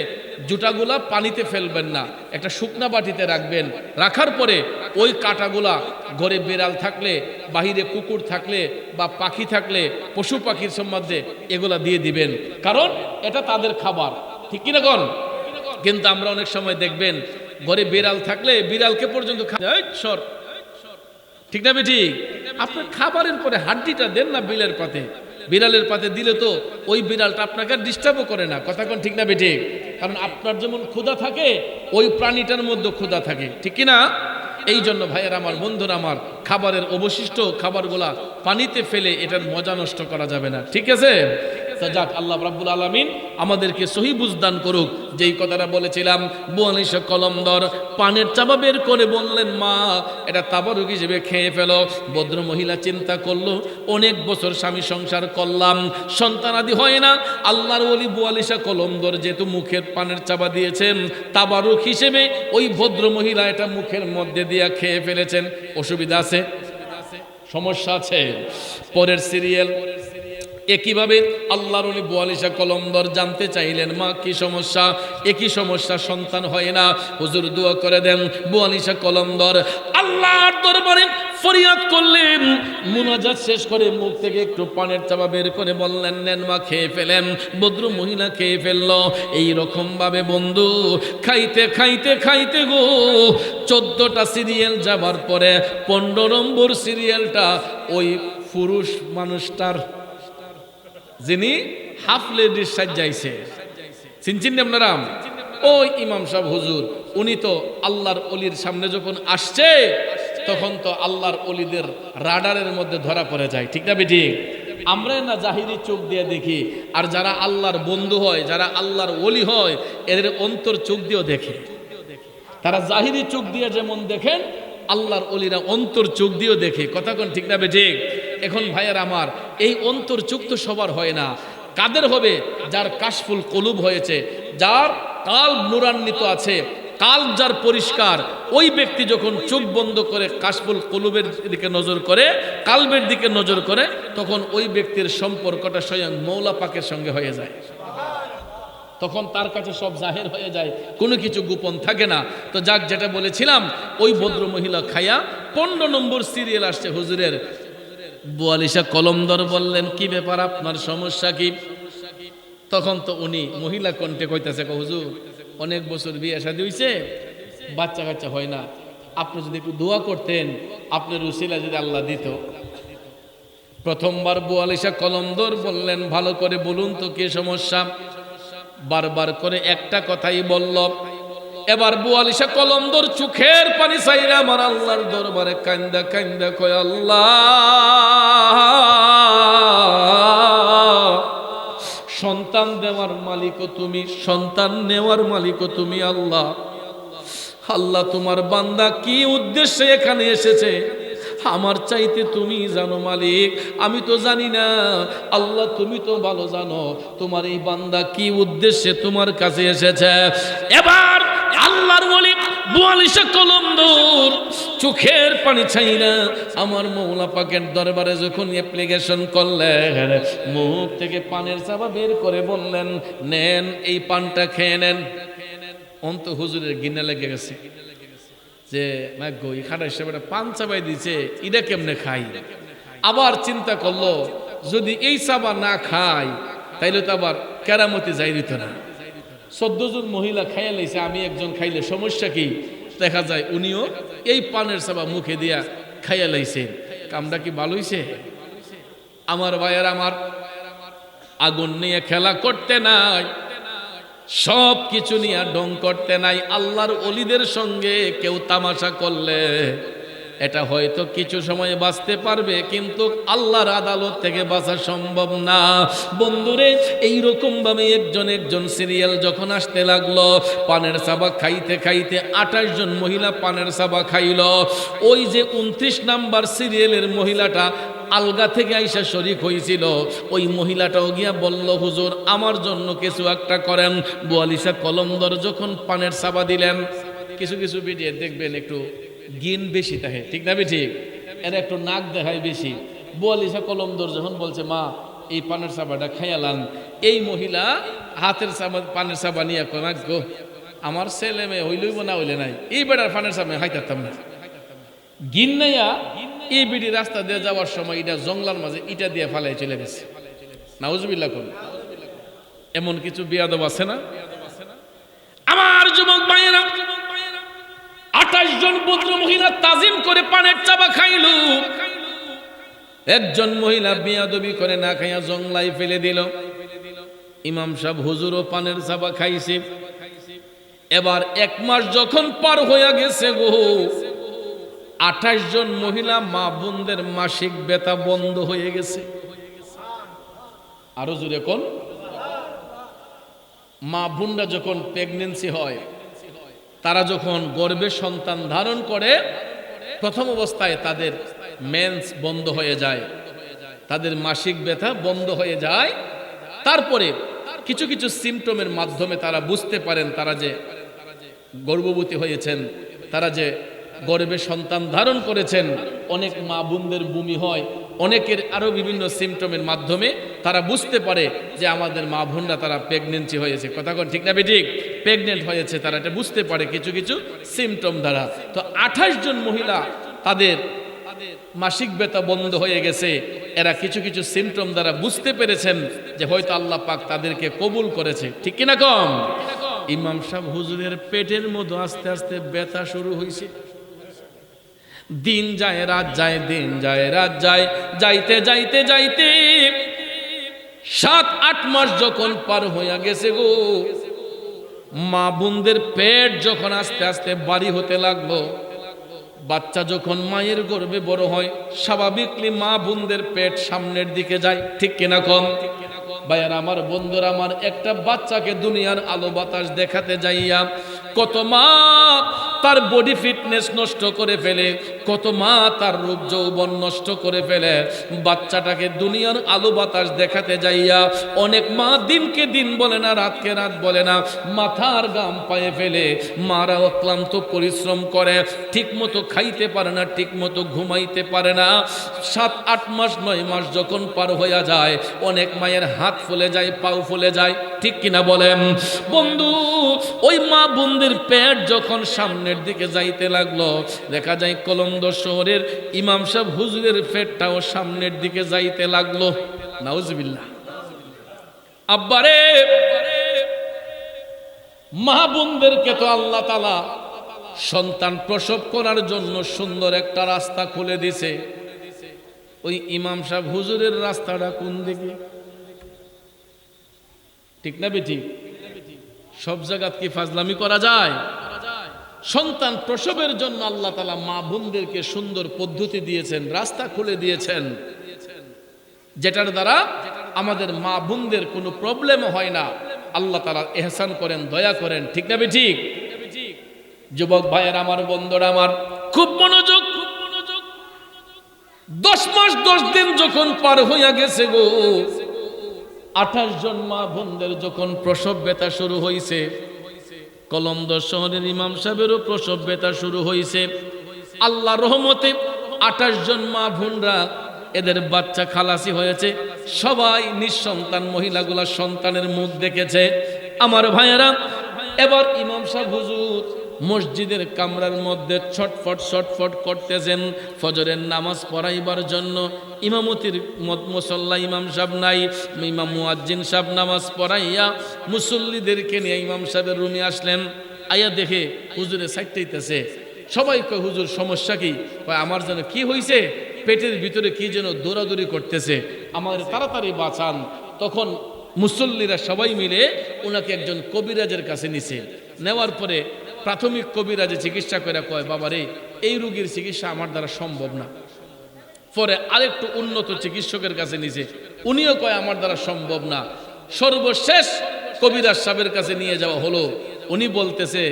জুটাগুলা পানিতে ফেলবেন না, একটা শুকনা বাটিতে রাখবেন। রাখার পরে ওই কাটাগুলা ঘরে বিড়াল থাকলে, বাহিরে কুকুর থাকলে বা পাখি থাকলে, পশু পাখির সম্বন্ধে এগুলা দিয়ে দিবেন, কারণ এটা তাদের খাবার। ঠিক কিনা কোন? কিন্তু আমরা অনেক সময় দেখবেন ঘরে বিড়াল থাকলে বিড়ালকে পর্যন্ত সর, ঠিক না বেটি? আপনার খাবারের পরে হাড্ডিটা দেন না বিড়ালের পাতে। বিড়ালের পাতে দিলে তো ওই বিড়ালটা আপনাকে ডিস্টার্বও করে না। কথা কোন ঠিক না বেটি? কারণ আপনার যেমন ক্ষুধা থাকে, ওই প্রাণীটার মধ্যে ক্ষুধা থাকে, ঠিক কিনা? এই জন্য ভাইয়ের আমার, বন্ধুরা আমার, খাবারের অবশিষ্ট খাবারগুলা পানিতে ফেলে এটার মজা নষ্ট করা যাবে না। ঠিক আছে? যাক, আল্লাহ রাব্বুল আলামিন আমাদেরকে সহি বুঝদান করুক। যেই কথাটা বলেছিলাম, বু আলী শাহ কলমদর পানের চাবা বের করে বললেন, মা এটা তাবারুক হিসেবে খেয়ে ফেলো। ভদ্র মহিলা চিন্তা করলো, অনেক বছর স্বামী সংসার করলাম, সন্তানাদি হয় না। আল্লাহর ওলি বু আলী শাহ কলমদর যেহেতু মুখের পানের চাবা দিয়েছেন, তাবারুক হিসেবে ওই ভদ্র মহিলা এটা মুখের মধ্যে দিয়া খেয়ে ফেলেছেন। অসুবিধা আছে? সমস্যা আছে? পরের সিরিয়াল। একইভাবে আল্লাহর ওলি বু আলী শাহ কলমদর জানতে চাইলেন, মা কি সমস্যা? একই সমস্যা, সন্তান হয় না, হুজুর দোয়া করে দেন। বু আলী শাহ কলমদর আল্লাহর দরবারে ফরিয়াদ করলেন। মুনাজাত শেষ করে মুখ থেকে একটু পানের চাবা বের করে বললেন, নেন মা, খেয়ে ফেলেন। ভদ্র মহিলা খেয়ে ফেললো। এই রকম ভাবে বন্ধু খাইতে খাইতে খাইতে গো 14টা সিরিয়াল যাবার পরে 15 নম্বর সিরিয়ালটা ওই পুরুষ মানুষটার, যিনি হাফ লেডিস সাজাইছে, চিনছেন আপনারা? ওই ইমাম সাহেব হুজুর উনি তো আল্লাহর অলির সামনে যখন আসছে তখন তো আল্লাহর অলিদের রাডারের মধ্যে ধরা পড়ে যায়, ঠিক না বেটি? আমরা না জাহিরি চোখ দিয়ে দেখি, আর যারা আল্লাহর বন্ধু হয়, যারা আল্লাহর ওলি হয়, এদের অন্তর চোখ দিয়েও দেখে। তারা জাহিরি চোখ দিয়ে যেমন দেখেন, আল্লাহর ওলিরা অন্তর চোখ দিয়েও দেখে। কথা কোন ঠিক না বেটি? এখন ভাইয়ার আমার, এই অন্তর চোখ তো সবার হয় না। কাদের হবে? যার কাশফুল কলুব হয়েছে, যার কাল্ব নূরান্বিত আছে, কাল্ব যার পরিষ্কার, ওই ব্যক্তি যখন চোখ বন্ধ করে কাশফুল কলুবের দিকে নজর করে, কাল্বের দিকে নজর করে, তখন ওই ব্যক্তির সম্পর্কটা স্বয়ং মৌলা পাকের সঙ্গে হয়ে যায়। তখন তার কাছে সব জাহের হয়ে যায়, কোনো কিছু গোপন থাকে না। তো যাক, যেটা বলেছিলাম, ওই ভদ্র মহিলা খায়া 15 নম্বর সিরিয়াল আসছে হুজুরের। বুয়ালিশা কলমদর বললেন, কি ব্যাপার, আপনার সমস্যা কি? তখন তো উনি মহিলা কণ্ঠে কইতাছে, হুজুর অনেক বছর বিয়ে শাদী হইছে, বাচ্চা কাচ্চা হয় না, আপনি যদি একটু দোয়া করতেন, আপনার উসিলা যদি আল্লাহ দিত। প্রথমবার বুয়ালিশা কলমদর বললেন, ভালো করে বলুন তো কি সমস্যা। বারবার করে একটা কথাই বলল। এবার বুয়ালিশা কলমদর চোখের পানি চাইরা আমার আল্লাহর দরবারে কান্দা কান্দা কয়, আল্লাহ, সন্তান দেওয়ার মালিকও তুমি, সন্তান নেওয়ার মালিকও তুমি। আল্লাহ, আল্লাহ, তোমার বান্দা কি উদ্দেশ্যে এখানে এসেছে আমার চাইতে তুমি জানো মালিক, আমি তো জানি না। আল্লাহ, তুমি তো ভালো জানো তোমার এই বান্দা কি উদ্দেশ্যে তোমার কাছে এসেছে। এবার আল্লাহর ওলি বুয়ালিশা কলমদর চোখের পানি ছাইরা আমার মৌলা পাকের দরবারে যখন অ্যাপ্লিকেশন করলেন, মুখ থেকে পানের চাবা বের করে বললেন, নেন এই পানটা খেয়ে নেন। অন্ত হুজুরের গিন্না লেগে গেছে যে এই খাটা হিসেবে পান চাবাই দিছে, এটা কেমনে খাই। আবার চিন্তা করলো, যদি এই চাবা না খাই তাইলে তো আবার কেরামতি যাই দিত না। 14 জন মহিলা খাইয়া লাইছে, আমি একজন খাইলে সমস্যা কি? দেখা যায় উনিও এই পানের চাবা মুখে দিয়া খাইয়া লাইছে। কামটা কি ভালো হইছে? আমার ভাইয়ের আমার, আগুন নিয়ে খেলা করতে নাই, সব কিছু নিয়ে ডং করতে নাই। আল্লাহর ওলিদের সঙ্গে কেউ তামাশা করলে এটা হয়তো কিছু সময় বাঁচতে পারবে, কিন্তু আল্লাহর আদালত থেকে বাঁচা সম্ভব না। বন্ধুরে, এইরকম ভাবে একজন সিরিয়াল যখন আসতে লাগলো, পানের সাবা খাইতে খাইতে 28 জন মহিলা পানের সাবা খাইল। ওই যে 29 নাম্বার সিরিয়ালের মহিলাটা আলগা থেকে আইসা শরীক হয়েছিল, ওই মহিলাটাও গিয়া বলল, হুজুর আমার জন্য কিছু একটা করেন। বুয়ালিশা কলমদর যখন পানের সাবা দিলেন, কিছু কিছু ভিডিও দেখবেন একটু গিন বেশি থাকে, ঠিক না ঠিক? এরা একটু নাক দেখায় বেশি। বুয়ালিশা কলমদর যখন বলছে, মা এই পানের সাবাটা খাইয়ালান, এই মহিলা হাতের সাবা পানের সাবা নিয়ে কয়, গো আমার ছেলে মেয়ে হইলইব না হইলে নাই, এই বেড়ার পানের সাবা খাইতাম না। গিন নাইয়া এই বিডি রাস্তা দিয়ে যাওয়ার সময় এটা জঙ্গলার মাঝে ইটা দিয়ে ফালাই চলে গেছে। নাউজুবিল্লাহ করুন। এমন কিছু বিয়াদব আছে না? আমার যুবক ভাইয়েরা, 28 জন ভদ্র মহিলা তাজিম করে পানের চাবা খাইল। একজন মহিলা বিয়াদবি করে না খাইয়া জংলাই ফেলে দিল। ইমাম সাহেব হুজুরও পানের চাবা খাইছে। এবার 1 মাস যখন পার হইয়া গেছে গো, 28 জন মহিলা মা বোনদের মাসিক ব্যথা বন্ধ হয়ে গেছে। আরো জোরে কোন? মা বোনরা যখন প্রেগন্যান্সি হয়, তারা যখন গর্ভে সন্তান ধারণ করে, প্রথম অবস্থায় তাদের মেন্স বন্ধ হয়ে যায়, তাদের মাসিক ব্যথা বন্ধ হয়ে যায়। তারপরে কিছু কিছু সিমটমের মাধ্যমে তারা বুঝতে পারেন তারা যে গর্ভবতী হয়েছেন, তারা যে গর্ভে সন্তান ধারণ করেছেন। অনেক মা বোনদের বমি হয়, অনেকের আরো বিভিন্ন সিমটমের মাধ্যমে তারা বুঝতে পারে যে আমাদের মা বোনরা তারা প্রেগনেন্সি হয়েছে। কথা কোন ঠিক না বেঠিক? প্রেগনেন্ট হয়েছে, তারা এটা বুঝতে পারে কিছু কিছু সিমটম দ্বারা। তো 28 জন মহিলা তাদের মাসিক ব্যথা বন্ধ হয়ে গেছে, এরা কিছু কিছু সিমটম দ্বারা বুঝতে পেরেছেন যে হয়তো আল্লাহ পাক তাদেরকে কবুল করেছে, ঠিক কিনা কম? ইমাম সাহেব হুজুরের পেটের মধ্যে আস্তে আস্তে ব্যথা শুরু হয়েছে। দিন যায় রাত যায়, দিন যায় রাত যায়, যাইতে যাইতে যাইতে 7-8 মাস যখন পার হইয়া গেছে গো, মা বোনদের পেট যখন আস্তে আস্তে বাড়ি হতে লাগলো, বাচ্চা যখন মায়ের গর্ভে বড় হয়, স্বাভাবিকলি মা বোনদের পেট সামনের দিকে যায়, ঠিক কিনা কম? ভাইয়ার আমার, বন্ধুরা আমার, একটা বাচ্চাকে দুনিয়ার আলো বাতাস দেখাতে যাইয়া কত মা তার বডি ফিটনেস নষ্ট করে ফেলে, কত মা তার রূপ যৌবন নষ্ট করে ফেলে। বাচ্চাটাকে দুনিয়ার আলো বাতাস দেখাতে যাইয়া অনেক মা দিনকে দিন বলে না, রাতকে রাত বলে না, মাথার গাম পায়ে ফেলে। মারা অক্লান্ত পরিশ্রম করে, ঠিক মতো খাইতে পারে না, ঠিক মতো ঘুমাইতে পারে না। 7-8 মাস 9 মাস যখন পার হইয়া যায়, অনেক মায়ের হাত ফুলে যায়, পাও ফুলে যায়, ঠিক কিনা বলেন বন্ধু? ওই মা বোনদের পেট যখন সামনের দিকে যাইতে লাগলো, দেখা যায় কলন্দর শহরের ইমাম সাহেব হুজুরের পেটটাও সামনের দিকে যাইতে লাগলো। নাউজুবিল্লাহ। আব্বারে, মা বোনদেরকে তো আল্লাহ তাআলা সন্তান প্রসব করার জন্য সুন্দর একটা রাস্তা খুলে দিছে। ওই ইমাম সাহেব হুজুরের রাস্তাটা কোন দিকে? ঠিক না বেঠিক? সব জায়গা কি ফাজলামি করা যায়? সন্তান প্রসবের জন্য আল্লাহ তাআলা মা বোনদেরকে সুন্দর পদ্ধতি দিয়েছেন, রাস্তা খুলে দিয়েছেন, যেটার দ্বারা আমাদের মা বোনদের কোনো প্রবলেম হয় না। আল্লাহ তাআলা ইহসান করেন, দয়া করেন, ঠিক না বেঠিক? যুবক ভাইয়ের আমার, বন্ধুরা আমার, খুব মনোযোগ। 10 মাস 10 দিন যখন পার হইয়া গেছে গো, 28 জন মা বোনদের যখন প্রসব ব্যথা শুরু হইছে, কলন্দর শহরের ইমাম সাহেবেরও প্রসব ব্যথা শুরু হইছে। আল্লাহর রহমতে 28 জন মা বোনরা এদের বাচ্চা খালাসি হয়েছে। সবাই নিঃসন্তান মহিলাগুলা সন্তানের মুখ দেখেছে। আমার ভাইয়েরা, এবার ইমাম সাহেব হুজুর মসজিদের কামরার মধ্যে ছটফট করতেছেন ফজরের নামাজ পড়াইবার জন্য। ইমামতির মুসল্লা ইমাম সাহেব নাই, ইমাম মুয়াজ্জিন সাহেব নামাজ পড়াইয়া মুসল্লিদেরকে নিয়ে ইমাম সাহেবের রুমে আসলেন। আইয়া দেখে হুজুরে সাইটাইতেছে। সবাই কয়, হুজুর সমস্যা কি? কয়, আমার যেন কি হয়েছে, পেটের ভিতরে কি যেন দৌড়াদৌড়ি করতেছে, আমার তাড়াতাড়ি বাঁচান। তখন মুসল্লিরা সবাই মিলে ওনাকে একজন কবিরাজের কাছে নিছে। নেওয়ার পরে প্রাথমিক কবিরাজে চিকিৎসা করে কয়, বাবা রে, এই রোগীর চিকিৎসা আমার দ্বারা সম্ভব না। পরে আরেকটু উন্নত চিকিৎসকের কাছে নিছে, উনিও কয় আমার দ্বারা সম্ভব না। সর্বশেষ কবিরাজ সাহেবের কাছে নিয়ে যাওয়া হলো। উনি বলতেছে,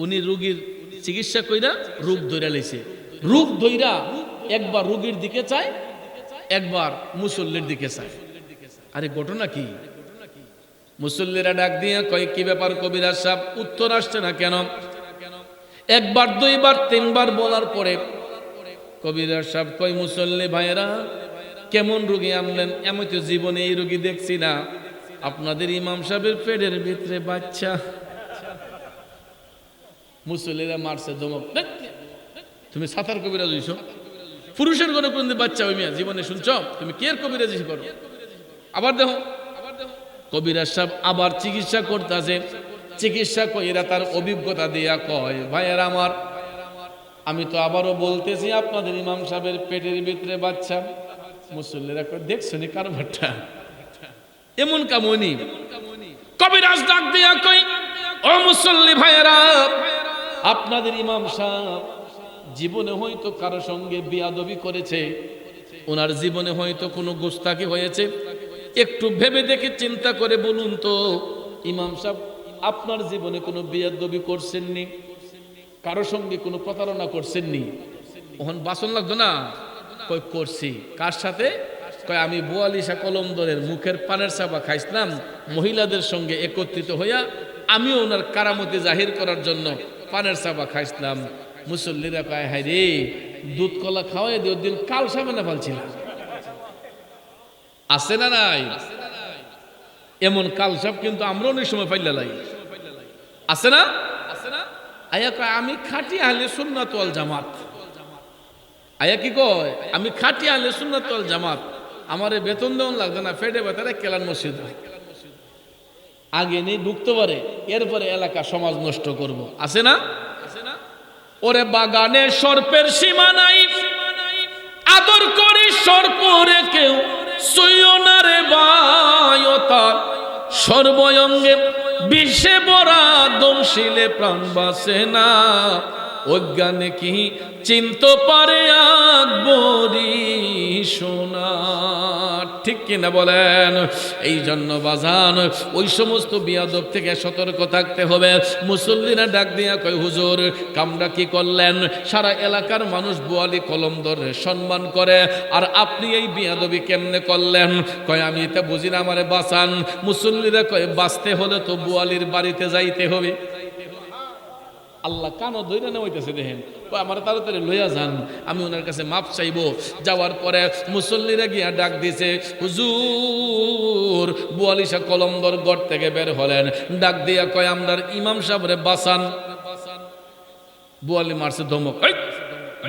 উনি রোগীর চিকিৎসা কইরা রূপ ধইরা লইছে। রূপ ধইরা একবার রোগীর দিকে চায়, একবার মুসল্লির দিকে চায়। আরে ঘটনা কি? মুসল্লিরা ডাক দিয়ে কয়, কি ব্যাপার কবিরাজ সাহেব, উত্তর আসছে না কেন? একবার, দুইবার, তিনবার বলার পরে কবিরাজ সাহেব কয়, মুসল্লি ভাইয়েরা, কেমন রোগী আনলেন? আমি তো জীবনে এই রোগী দেখছি না। আপনাদের ইমাম সাহেবের পেটের ভিতরে বাচ্চা। মুসল্লিরা মারছে ধমক, তুমি সাতার কবিরাজ হইছো? পুরুষের ঘরে কোন বাচ্চা হই মিয়া জীবনে শুনছ? তুমি কে কবিরাজি করো? আবার দেখো, কবিরাজ সাহেব আবার চিকিৎসা করতেছে। চিকিৎসা কইরা তার অভিজ্ঞতা দিয়া কয়, ভাইয়ের আমার, আমি তো আবারও বলতেছি আপনাদের ইমাম সাহেবের পেটের ভিতরে বাচ্চা। মুসল্লিরা কয়, দেখছো নি কারবারটা? এমন কামনি। কবিরাজ ডাক দিয়া কয়, ও মুসল্লি ভাইয়েরা, আপনাদের ইমাম সাহেব জীবনে হয়তো কারো সঙ্গে বিয়াদবি করেছে, ওনার জীবনে হয়তো কোনো গোস্তাকি হয়েছে। একটু ভেবে দেখে চিন্তা করে বলুন তো, ইমাম সাহেব আপনার জীবনে কোনো বিয়াদবি করছেননি? কারো সঙ্গে কোনো প্রতারণা করছেননি? ওখান বাসন লাগতো না? কই করছি। কার সাথে? কয়, আমি বোয়ালিশা কলমদরের মুখের পানের চাপা খাইছিলাম মহিলাদের সঙ্গে একত্রিত হইয়া, আমিও ওনার কারামতি জাহির করার জন্য পানের চাপা খাইছিলাম। মুসল্লিরা কয়, হায় রে, দুধ কলা খাওয়াই দিয়ে দিন কাল সামনে ফালছিলাম। আছে না নাই? এমন কালসাপ কিন্তু আমরা অনেক সময় পাইলা লাই। আছে না? আয়া কয়, আমি খাঁটি আহলে সুন্নাত ওয়াল জামাত। আয়া কি কয়, আমি খাঁটি আহলে সুন্নাত ওয়াল জামাত। আমারে বেতন দেওয়ান লাগবে না, ফেটে বেতারে কেলান মসজিদ আগে নেই ঢুকতে পারে, এরপরে এলাকা সমাজ নষ্ট করব। আছে না? ওরে বাগানে সর্পের সীমা নাই, আদর করে সর্প রে কেউ সইও না রে ভাই, ও তার সর্বঙ্গে বিষে ভরা দমশিলে প্রাণ বাসে না, অজ্ঞানে কি চিনতে পারে আকবরী সোনা। ঠিক কিনা বলেন? এই জন্য বাজান ওই সমস্ত বিয়াদব থেকে সতর্ক থাকতে হবে। মুসল্লিরা ডাক দিয়া কয়, হুজুর কামরা কি করলেন? সারা এলাকার মানুষ বোয়ালি কলমদর সম্মান করে, আর আপনি এই বিয়াদবি কেমনে করলেন? কয় আমি এটা বুঝি না, আমারে বাঁচান। মুসল্লিরা কয়, বাঁচতে হলে তো বোয়ালির বাড়িতে যাইতে হবে। আল্লাহ কানো ধরে না হইতেছে, দেখেন আমার তাড়াতাড়ি লইয়া যান, আমি ওনার কাছে মাপ চাইবো। যাওয়ার পরে মুসল্লিরা গিয়া ডাক দিছে, হুজুর বুয়ালিশা কলমদর গড় থেকে বের হলেন, ডাক দিয়া কয় আমরার ইমাম সাহেবরে বাঁচান। বুয়ালি মারছে ধমক,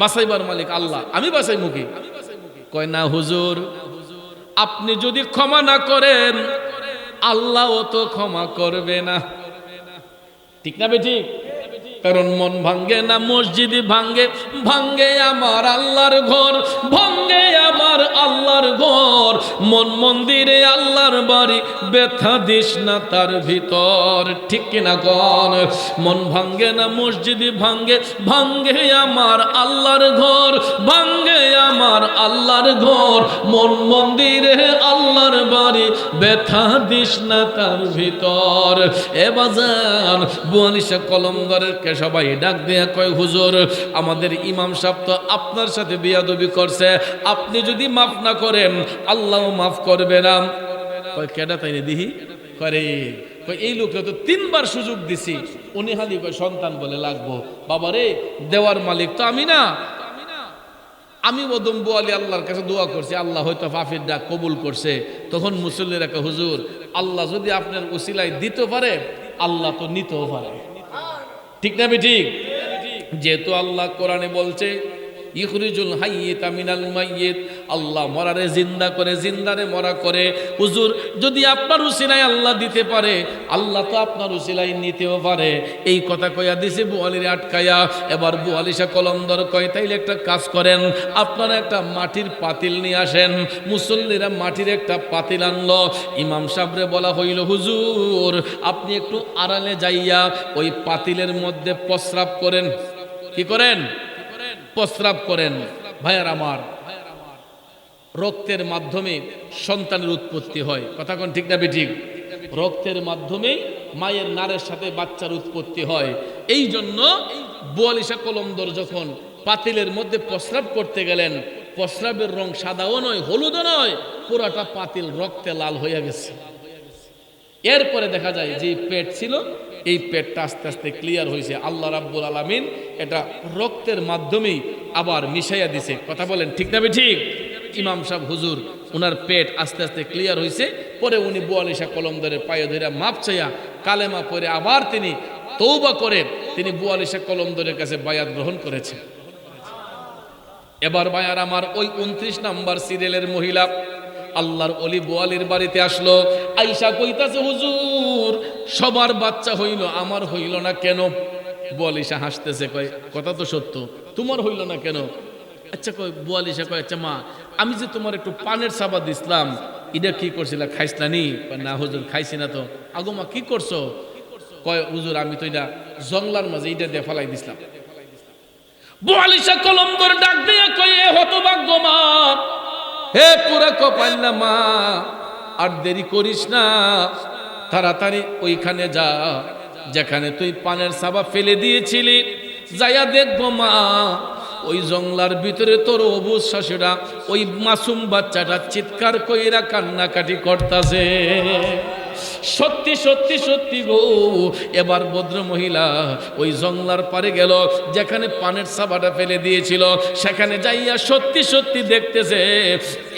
বাঁচাইবার মালিক আল্লাহ, আমি বাঁচাই মুখী। কয় না হুজুর, আপনি যদি ক্ষমা না করেন আল্লাহও তো ক্ষমা করবে না। ঠিক না বেঠিক? কারণ মন ভাঙ্গে না মসজিদ ভাঙ্গে, ভাঙ্গে আমার আল্লাহর ঘর, ভাঙ্গে আমার আল্লাহর ঘর। মন মন্দিরে আল্লাহর বাড়ি, ব্যথা দিস না তার ভিতর। ঠিক কিনা কোন? মন ভাঙ্গে না মসজিদ ভাঙ্গে, ভাঙ্গে আমার আল্লাহর ঘর, ভাঙ্গে আমার আল্লাহর ঘর। মন মন্দিরে আল্লাহর বাড়ি, ব্যথা দিস না তার ভিতর। এ বাজান বুয়ালিশা কলমদরের সবাই ডাক দিয়া কয়, হুজুর আমাদের ইমাম সাহেব তো আপনার সাথে বিয়াদবি করছে, আপনি যদি মাফ না করেন আল্লাহ মাফ করবে না। কয় কেডা তাইলে দিহি? করে এই লোককে তো 3 বার সুযোগ দিছি, উনি হালি কয় সন্তান বলে লাগবো। বাবারে দেওয়ার মালিক তো আমি না। আমি বদম বোয়ালি আল্লাহর কাছে দোয়া করছি, আল্লাহ হয়তো ফাফির ডাক কবুল করছে। তখন মুসল্লিরা কয়, হুজুর আল্লাহ যদি আপনার উসিলায় দিতে পারে আল্লাহ তো নিতেও পারে। ঠিক না ঠিক? যেহেতু আল্লাহ কোরআনে বলছে ইখরিজুল হাইয়িতা মিনাল মাইয়িত, আল্লাহ মরারে জিন্দা করে, জিন্দারে মরা করে। হুজুর যদি আপনার উসিলায় আল্লাহ দিতে পারে আল্লাহ তো আপনার উসিলায় নিতেও পারে। এই কথা কইয়া দিছে বুয়ালির আটকায়া। এবার বুয়ালিশা কলমদর কয়, তাইলে একটা কাজ করেন, আপনারা একটা মাটির পাতিল নিয়ে আসেন। মুসল্লিরা মাটির একটা পাতিল আনলো। ইমাম সাহেবরে বলা হইল, হুজুর আপনি একটু আড়ালে যাইয়া ওই পাতিলের মধ্যে প্রস্রাব করেন। কি করেন? প্রস্রাব করেন। ভাইয়ার আমার, রক্তের মাধ্যমে সন্তানের উৎপত্তি হয়। কথা কোন ঠিক না বেঠিক? রক্তের মাধ্যমে মায়ের নারের সাথে বাচ্চার উৎপত্তি হয়। এই জন্য বুয়ালিশা কলমদর যখন পাতিলের মধ্যে প্রস্রাব করতে গেলেন, প্রস্রাবের রং সাদাও নয় হলুদও নয়, পুরাটা পাতিল রক্তে লাল হয়ে গেছে। এরপরে দেখা যায় যে পেট ছিল, এই পেটটা আস্তে আস্তে ক্লিয়ার হয়েছে। আল্লাহ রাব্বুল আলামিন এটা রক্তের মাধ্যমেই আবার মিশাইয়া দিছে। কথা বলেন ঠিক না ঠিক? ইমাম সাহেব হুজুর ওনার পেট আস্তে আস্তে ক্লিয়ার হয়েছে। পরে উনি বুয়ালিশা কলমদরের পায়ে ধরে মাপ চাইয়া কালেমা পড়ে আবার তিনি তওবা করে তিনি বুয়ালিশা কলমদরের কাছে বায়াত গ্রহণ করেছেন। এবার ভাইয়ার আমার, ওই 29 নাম্বার সিরিয়ালের মহিলা আল্লাহর ওলি বোয়ালির বাড়িতে আসলো। আইসা কইতাছে, হুজুর সবার বাচ্চা হইল, আমার হইল না কেন? বোয়ালিশা হাসতেছে, কয় কথা তো সত্য, তোমার হইল না কেন? আচ্ছা কয় বোয়ালিশা কয়, আচ্ছা মা আমি যে তোমার একটু পানের সাবা দিছিলাম, এটা কি করছিলা, খাইস না নি? না হুজুর খাইছি না তো। আগো মা কি করছো? কয় হুজুর আমি তো এটা জংলার মাঝে এটা দিয়ে ফেলাই দিছিলাম। বোয়ালিশা কলমদর ডাক দিয়ে কয়, এ হতভাগ্য মা, হে পুরা কপাল না মা, আর দেরি করিস না, তাড়াতাড়ি ওইখানে যা যেখানে তুই পানের সাবা ফেলে দিয়েছিলি, যাইয়া দেখবো মা ওই জংলার ভিতরে তোর অবুজ শাশুড়া ওই মাসুম বাচ্চাটা চিৎকার কইরা কান্নাকাটি করতাছে। সত্যি সত্যি সত্যি গো। এবার ভদ্র মহিলা ওই জংলার পারে গেল, যেখানে পানের সাবাটা ফেলে দিয়েছিল সেখানে যাইয়া সত্যি সত্যি দেখতেছে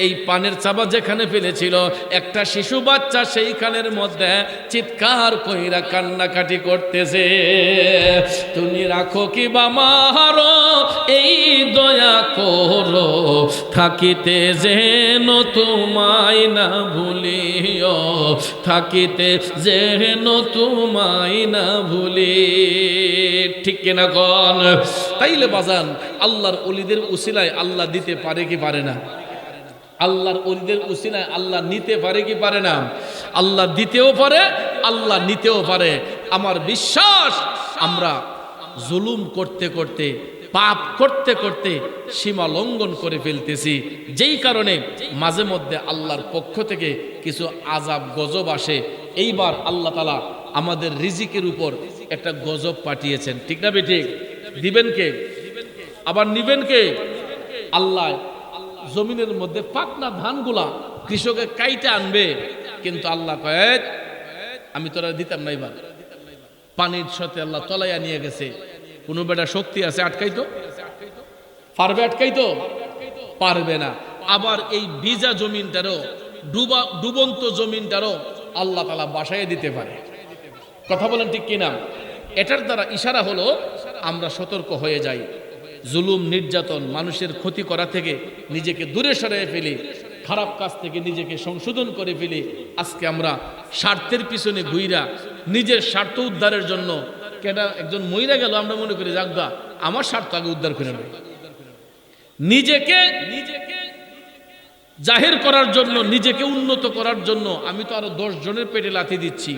এই পানের চাবা যেখানে ফেলেছিল একটা শিশু বাচ্চা সেইখানের মধ্যে চিৎকার কইরা কান্নাকাটি করতেছে। তুমি রাখো কি বামারো এই দয়া করো, থাকিতে যেন তোমায় না ভুলিও, থাকিতে যেন তোমায় না ভুলি। ঠিক কিনা কোন? তাইলে বাজান আল্লাহর ওলিদের উসিলায় আল্লাহ দিতে পারে কি পারে না? আল্লাহর ওলিদের উসিলায় আল্লাহ নিতে পারে কি পারে না? আল্লাহ দিতেও পারে, আল্লাহ নিতেও পারে। আমার বিশ্বাস আমরা জুলুম করতে করতে, পাপ করতে করতে সীমা লঙ্ঘন করে ফেলতেছি, যেই কারণে মাঝে মধ্যে আল্লাহর পক্ষ থেকে কিছু আযাব গজব আসে। এইবার আল্লাহ তাআলা আমাদের রিজিকের উপর একটা গজব পাঠিয়েছেন, ঠিক না বেঠিক? দিবেন কে, আবার নিবেন কে? আল্লাহ। জমিনের মধ্যে পাকনা ধানগুলা কৃষকে কাইতে আনবে, কিন্তু আল্লাহ কয় আমি তোরা দিতাম না। এবার পানির সাথে আল্লাহ তলাইয়া নিয়ে গেছে। কোনো বেটা শক্তি আছে আটকাইতো? পারবে আটকাইতো? পারবে না। আবার এই ভিজা জমিনটারও, ডুবন্ত জমিনটারও আল্লাহ তাআলা বাসায় দিতে পারে। কথা বলেন ঠিক কিনা? এটার দ্বারা ইশারা হলো আমরা সতর্ক হয়ে যাই, জুলুম নির্যাতন মানুষের ক্ষতি করা থেকে নিজেকে দূরে সরিয়ে ফেলি, খারাপ কাজ থেকে নিজেকে সংশোধন করে ফেলি। আজকে আমরা স্বার্থের পিছনে ঘুইরা নিজের স্বার্থ উদ্ধারের জন্য, কেটা একজন মহিলা গেল, আমরা মনে করি যাকগা আমার স্বার্থ আগে উদ্ধার করে নেব। নিজেকে জাহির করার জন্য, নিজেকে উন্নত করার জন্য আমি তো আরো 10 জনের পেটে লাথি দিচ্ছি,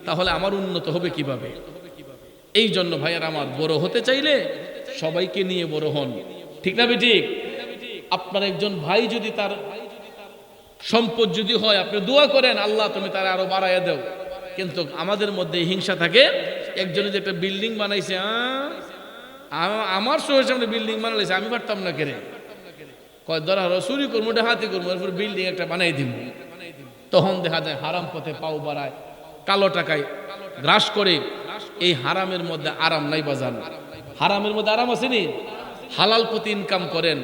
তাহলে আমার উন্নত হবে কিভাবে? এই জন্য ভাইয়ার আমার, বড় হতে চাইলে সবাইকে নিয়ে বড় হন, ঠিক না বেঠিক? আপনার একজন ভাই যদি তার সম্পদ যদি হয়, আপনি দোয়া করেন আল্লাহ তুমি তার আরো বাড়াইয়া দাও। কিন্তু আমাদের মধ্যে হিংসা থাকে। একজনে যে একটা বিল্ডিং বানাইছে, আমার শহরের সামনে বিল্ডিং বানাইছে, আমি পারতাম না কেরে, কয় ধরা চুরি করবো, ডাহাতি করবো, এরপর বিল্ডিং একটা বানাই দিব। তখন দেখা যায় হারাম পথে পাও বাড়ায়, কালো টাকায় গ্রাস করে। এই হারামের মধ্যে আরাম নাই বাজান। হারামের মধ্যে আরাম আছে নি? হালাল পথে ইনকাম করেন,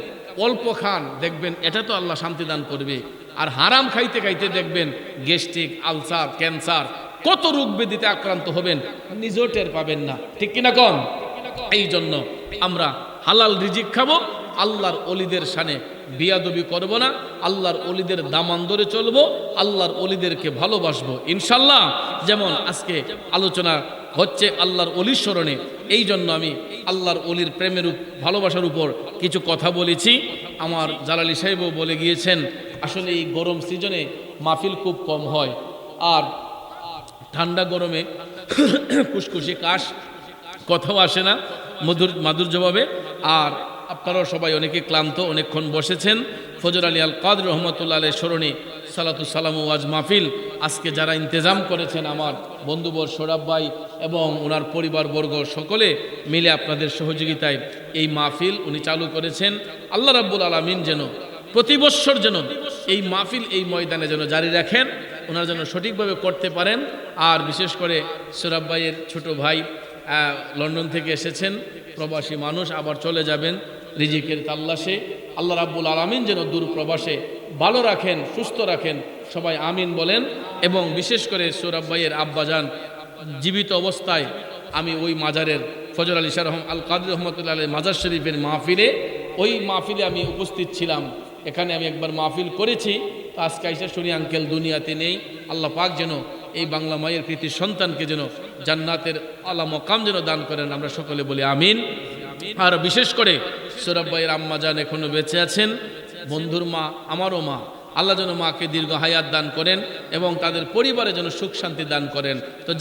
অল্প খান, দেখবেন এটা তো আল্লাহ শান্তি দান করবে। আর হারাম খাইতে খাইতে দেখবেন গ্যাস্ট্রিক, আলসার, ক্যান্সার, কত রোগ ব্যাধিতে আক্রান্ত হবেন, নিজেও টের পাবেন না, ঠিক কিনা কম? এই জন্য আমরা হালাল রিজিক খাবো, আল্লাহর ওলিদের শানে বিয়াদবি করব না, আল্লাহর ওলিদের দামান ধরে চলবো, আল্লাহর ওলিদেরকে ভালোবাসবো ইনশাল্লাহ। যেমন আজকে আলোচনা হচ্ছে আল্লাহর ওলির স্মরণে, এই জন্য আমি আল্লাহর ওলির প্রেমের ভালোবাসার উপর কিছু কথা বলেছি। আমার জালালি সাহেবও বলে গিয়েছেন, আসলে এই গরম সিজনে মাহফিল খুব কম হয়, আর ঠান্ডা গরমে কুসকুসি কাশ, কথাও আসে না মাধুর্যভাবে। আর আপনারাও সবাই অনেকে ক্লান্ত, অনেকক্ষণ বসেছেন। ফজর আলী আল কাদর রহমতুল্লাহ আলাইহির স্মরণে সালাতু সালাম ওয়াজ মাহফিল আজকে যারা ইন্তেজাম করেছেন, আমার বন্ধুবর সৌরভ ভাই এবং ওনার পরিবারবর্গ সকলে মিলে আপনাদের সহযোগিতায় এই মাহফিল উনি চালু করেছেন। আল্লাহ রাব্বুল আলামিন যেন প্রতি বৎসর যেন এই মাহফিল এই ময়দানে যেন জারি রাখেন, ওনারা যেন সঠিকভাবে করতে পারেন। আর বিশেষ করে সৌরভ ভাইয়ের ছোট ভাই লন্ডন থেকে এসেছেন, প্রবাসী মানুষ, আবার চলে যাবেন রিজিকের তাল্লাশে। আল্লাহ রাব্বুল আলামিন যেন দূর প্রবাসে ভালো রাখেন, সুস্থ রাখেন, সবাই আমিন বলেন। এবং বিশেষ করে সৌরভ ভাইয়ের আব্বাজান জীবিত অবস্থায় আমি ওই মাজারের ফজর আলী শাহ আল কাদর রহমতুল্লাহ আলাইহির মাজার শরীফের মাহফিলে, ওই মাহফিলে আমি উপস্থিত ছিলাম। এখানে আমি একবার মাহফিল করেছি, তো আজকে আইসা শুনি আঙ্কেল দুনিয়াতে নেই। আল্লাহ পাক যেন এই বাংলা মায়ের কৃতি সন্তানকে যেন জান্নাতের আলা মকাম যেন দান করেন, আমরা সকলে বলি আমিন। আর বিশেষ করে সৌরভ ভাইয়ের আম্মা জান এখনো বেঁচে আছেন, বন্ধুর মা, আমারও মা, আল্লাহ যেন মাকে দীর্ঘ হায়াত দান করেন এবং তাদের পরিবারে যেন সুখ শান্তি দান করেন। তো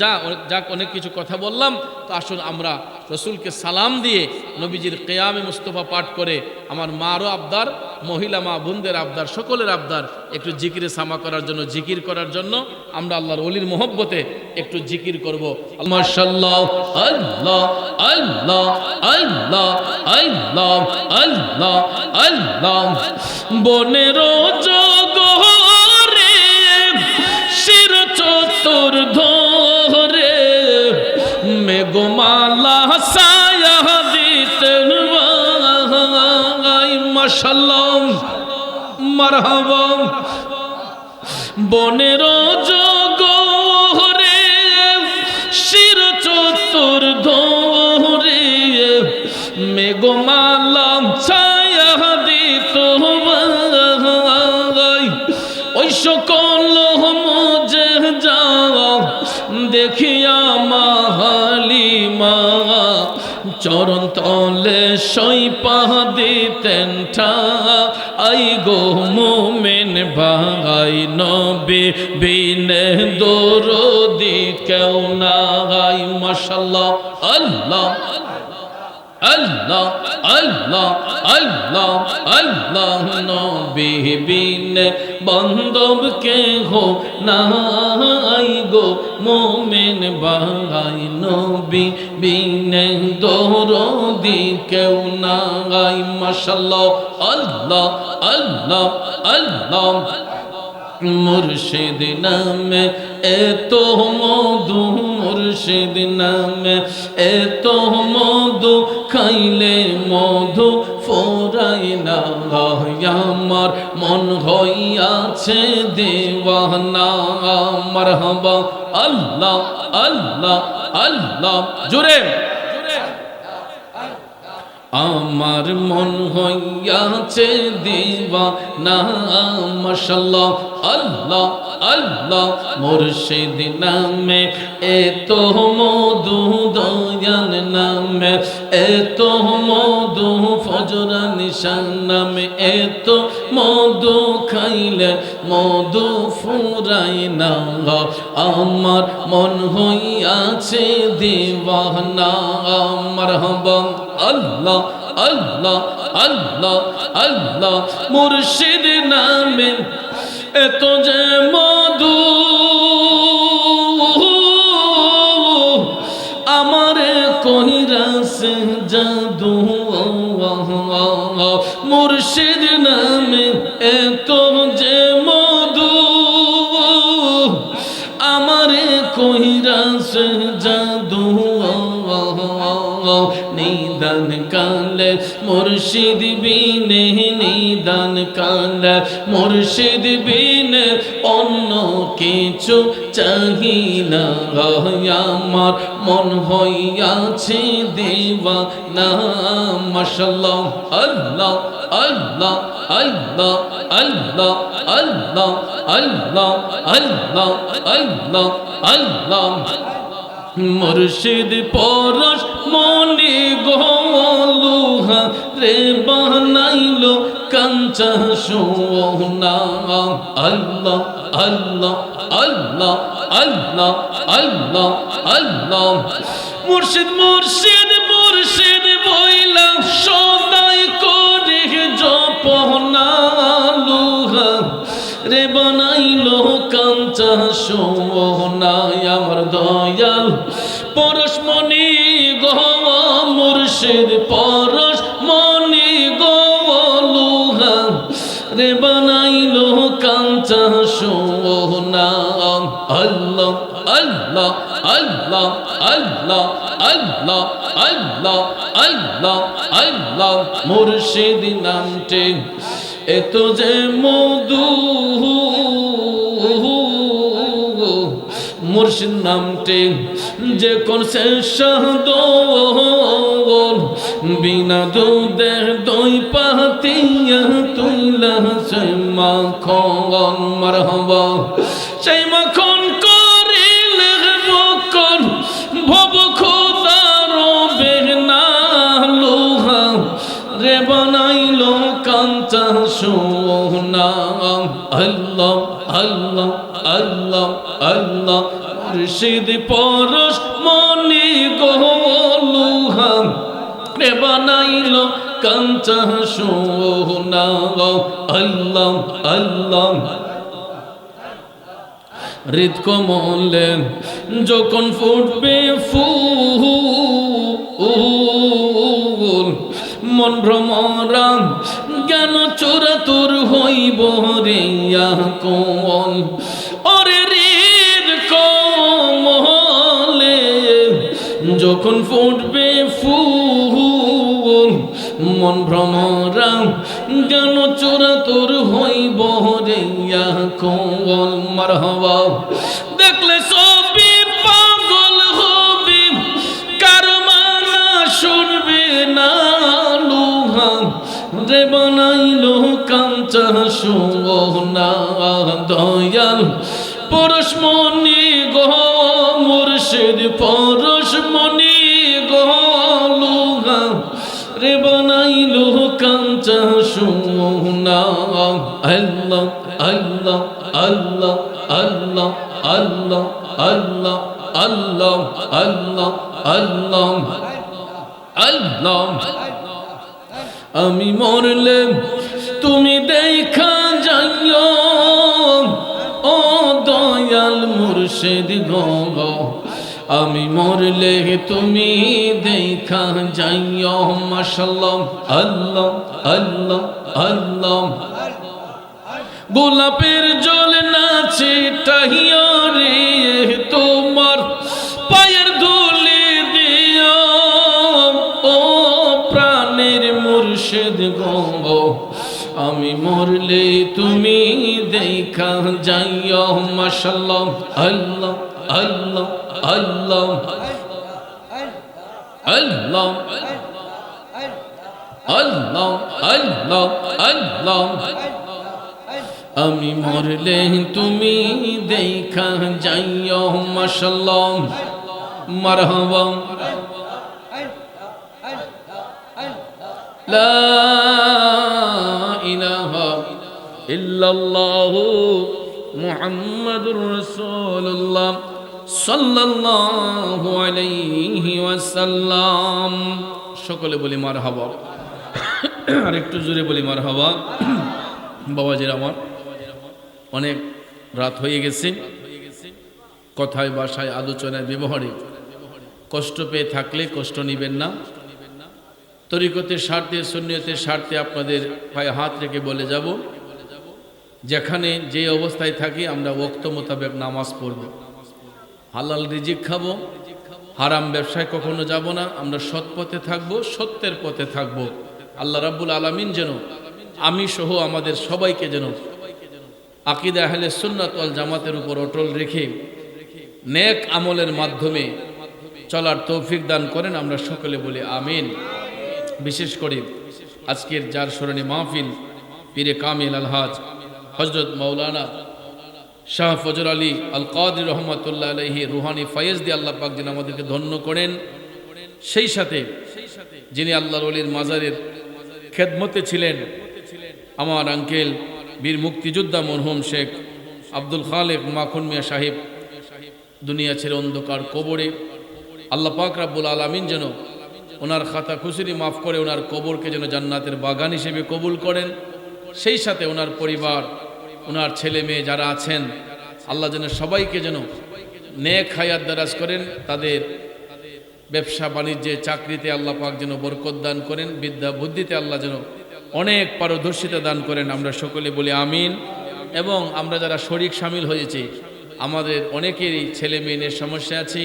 যাক অনেক কিছু কথা বললাম, তো আসুন আমরা রসুলকে সালাম দিয়ে নবীজির কেয়ামে মুস্তফা পাঠ করে আমার মারও আবদার, মহিলা মা বোনদের আবদার, সকলের আবদার, একটু জিকিরে সামা করার জন্য, জিকির করার জন্য আমরা আল্লাহর ওলির মহব্বতে একটু জিকির করব। মাশাআল্লাহ, আল্লাহ আল্লাহ আল্লাহ আল্লাহ আল্লাহ আল্লাহ। বনেরো জগরে শির চতুর ধরে মেঘমালা ছায়া দিতেন ভাই। মাশাআল্লাহ, মারহাবা। বনেরো জগরে শির চতুর ধরে মেঘমালা ছায়া দিত ভাই। ওই সকল মুজে যাও দেখিয়া মাহালিমা চরণ তলে সইপা দিতেন ঠাই গো মুমিন ভাই নবী বিনে দরদি কেউ নাই মাশাআল্লাহ আল্লাহ আল্লাহ আল্লাহ আল্লাহ আল্লাহ নবী বিনে বান্ধব কেহ নাই গো মুমিন ভাই নবী বিনে দরদি কেউ নাই মাশাআল্লাহ আল্লাহ আল্লাহ আল্লাহ মুর্শিদ নামে এত মধু মুর্শিদ নামে এত মধু খাইলে মধু ফোরাই না আমার মন হইয়াছে দেওয়ানা মারহাবা আল্লাহ আল্লাহ আল্লাহ জোরে আমার মন হইয়াছে দিওয়ানা মাশাআল্লাহ আল্লাহ আল্লাহ মুর্শিদ নামে এত মধু দয়াল নামে এত মধু ফজর নিশান নামে এত মধু খাইলে মধু ফুরাই না আমার মন হইয়াছে দিওয়ানা মারহাবা আল্লাহ আল্লাহ আল্লাহ আল্লাহ মুর্শিদ নামে এত যে মধু আমারে কহিরাছে জাদু মুর্শিদ নামে এত যে মধু আমারে কহিরাছে জাদু নিদান কালে মুর্শিদ বিনে নিদান কালে মুর্শিদ বিনে অন্য কিছু চাহি না আমার মন হইয়াছে দেওয়ানা মাশাআল্লাহ আল্লাহ আল্লাহ আল্লাহ আল্লাহ আল্লাহ আল্লাহ আল্লাহ আল্লাহ আল্লাহ মুর্শিদ পরশ মনি গোলুহা রে বানাইলো কাঞ্চা সোনা আল্লাহ আল্লাহ আল্লাহ আল্লাহ আল্লাহ আল্লাহ মুর্শিদ মুর্শিদ মুর্শিদ বইলা সদাই করে জপনা লুহা রে বানাইলো কাঞ্চা সোনা আমার দয়াল পরশমণি গো মুর্শিদ পরশমণি গো লুহা রে বানাইলো কাঞ্চা সোনা আল্লাহ আল্লাহ আল্লাহ আল্লাহ আল্লাহ আল্লাহ আল্লাহ আল্লাহ মুর্শিদ নামটি এত যে মধু মুর্শিদ নামটি যে কোন শাহদোল বিনা দুধের দই পাতিয়া তুইলা সে মাখন মারহাবা সেই মাখন করিলে বকন ভব খোদার বেহনা লোহা রে বানাইলো কাঞ্চা সোনা আল্লাহ আল্লাহ আল্লাহ আল্লাহ মুর্শিদ পরশ মনি গোলুহা রে বানাইলো কাঞ্চা সোনা আল্লাহ আল্লাহ হৃদ কমলে যখন ফুটবে ফুল মন ভ্রমরা জ্ঞান চোরাতুর হইব রে কোন ওরে হৃদ কমলে যখন ফুটবে ফুল মন ভ্রমরা জ্ঞান চোরাতুর হইব রে কোন মারহাবা দেখলে সবই পাগল হবি কারো মানা শুনবে না লুহা রে বানাইলো কাঞ্চা সোনা দয়াল পরশমণি গো মুর্শিদ পরশমণি গো রে বানাইলো কাঞ্চা সোনা। আল্লাহ আল্লাহ আল্লাহ আল্লাহ আল্লাহ আল্লাহ আল্লাহ আল্লাহ আল্লাহ আল্লাহ। আমি মরলে তুমি দেখা যাইও ও দয়াল মুর্শিদ গো। আমি মরলে তুমি দেখা যাইও মাশাআল্লাহ আল্লাহ আল্লাহ আল্লাহ। গোলাপের জল নাচে টাহিয়া রে তোমার পায়ের ধুলি দিও ও প্রাণের মুর্শিদ গো। আমি মরলে তুমি দেখা যাইও মাশাআল্লাহ আল্লাহ আল্লাহ আল্লাহ আল্লাহ আল্লাহ আল্লাহ আল্লাহ। আমি মরলে তুমি দেখা যাইও মাশাআল্লাহ মারহাবা। লা ইলাহা ইল্লাল্লাহু মুহাম্মাদুর রাসূলুল্লাহ সাল্লাল্লাহু আলাইহি ওয়াসাল্লাম। সকলে বলি মারহাবা। আর একটু জোরে বলি মারহাবা। বাবাজির আমার, অনেক রাত হয়ে গেছে। কথায় ভাষায় আলোচনায় ব্যবহারে কষ্ট পেয়ে থাকলে কষ্ট নিবেন না। তরিকতের স্বার্থে সুন্নিয়তের স্বার্থে আপনাদের পায়ে হাত রেখে বলে যাব, যেখানে যে অবস্থায় থাকি আমরা ওয়াক্ত মোতাবেক নামাজ পড়ব, হালাল রিজিক খাবো, হারাম ব্যবসায় কখনো যাব না। আমরা সৎ পথে থাকবো, সত্যের পথে থাকবো। আল্লাহ রাব্বুল আলামিন যেন আমি সহ আমাদের সবাইকে যেন আকীদা আহলে সুন্নাত ওয়াল জামাতের উপর অটল রেখে নেক আমলের মাধ্যমে চলার তৌফিক দান করেন। আমরা সকলে বলি আমিন। বিশেষ করে আজকের যার স্মরণে মাহফিল, পীরে কামিল আলহাজ হযরত মাওলানা শাহ ফজর আলী আল কাদরি রহমাতুল্লাহ আলাইহি রুহানি ফয়েজ দিয়ে আল্লাহ পাক যেন আমাদেরকে ধন্য করেন। সেই সাথে যিনি আল্লাহর ওলির মাজারের খেদমতে ছিলেন, আমার আঙ্কেল বীর মুক্তিযোদ্ধা মরহুম শেখ আব্দুল খালেক মাখন মিয়া সাহেব দুনিয়া ছেড়ে অন্ধকার কবরে। আল্লাহ পাক রাব্বুল আলামিন যেন ওনার খাতা খুশরি মাফ করে ওনার কবরকে যেন জান্নাতের বাগান হিসেবে কবুল করেন। সেই সাথে ওনার পরিবার, ওনার ছেলে মেয়ে যারা আছেন, আল্লাহ যেন সবাইকে যেন নেক হায়াত দারাজ করেন। তাদের ব্যবসা বাণিজ্যে চাকরিতে আল্লাহ পাক যেন বরকত দান করেন। বিদ্যা বুদ্ধিতে আল্লাহ যেন অনেক পারদর্শিতা দান করেন। আমরা সকলে বলি আমিন। এবং আমরা যারা শরীক শামিল হয়েছি, আমাদের অনেকেরই ছেলে মেয়ের সমস্যা আছে,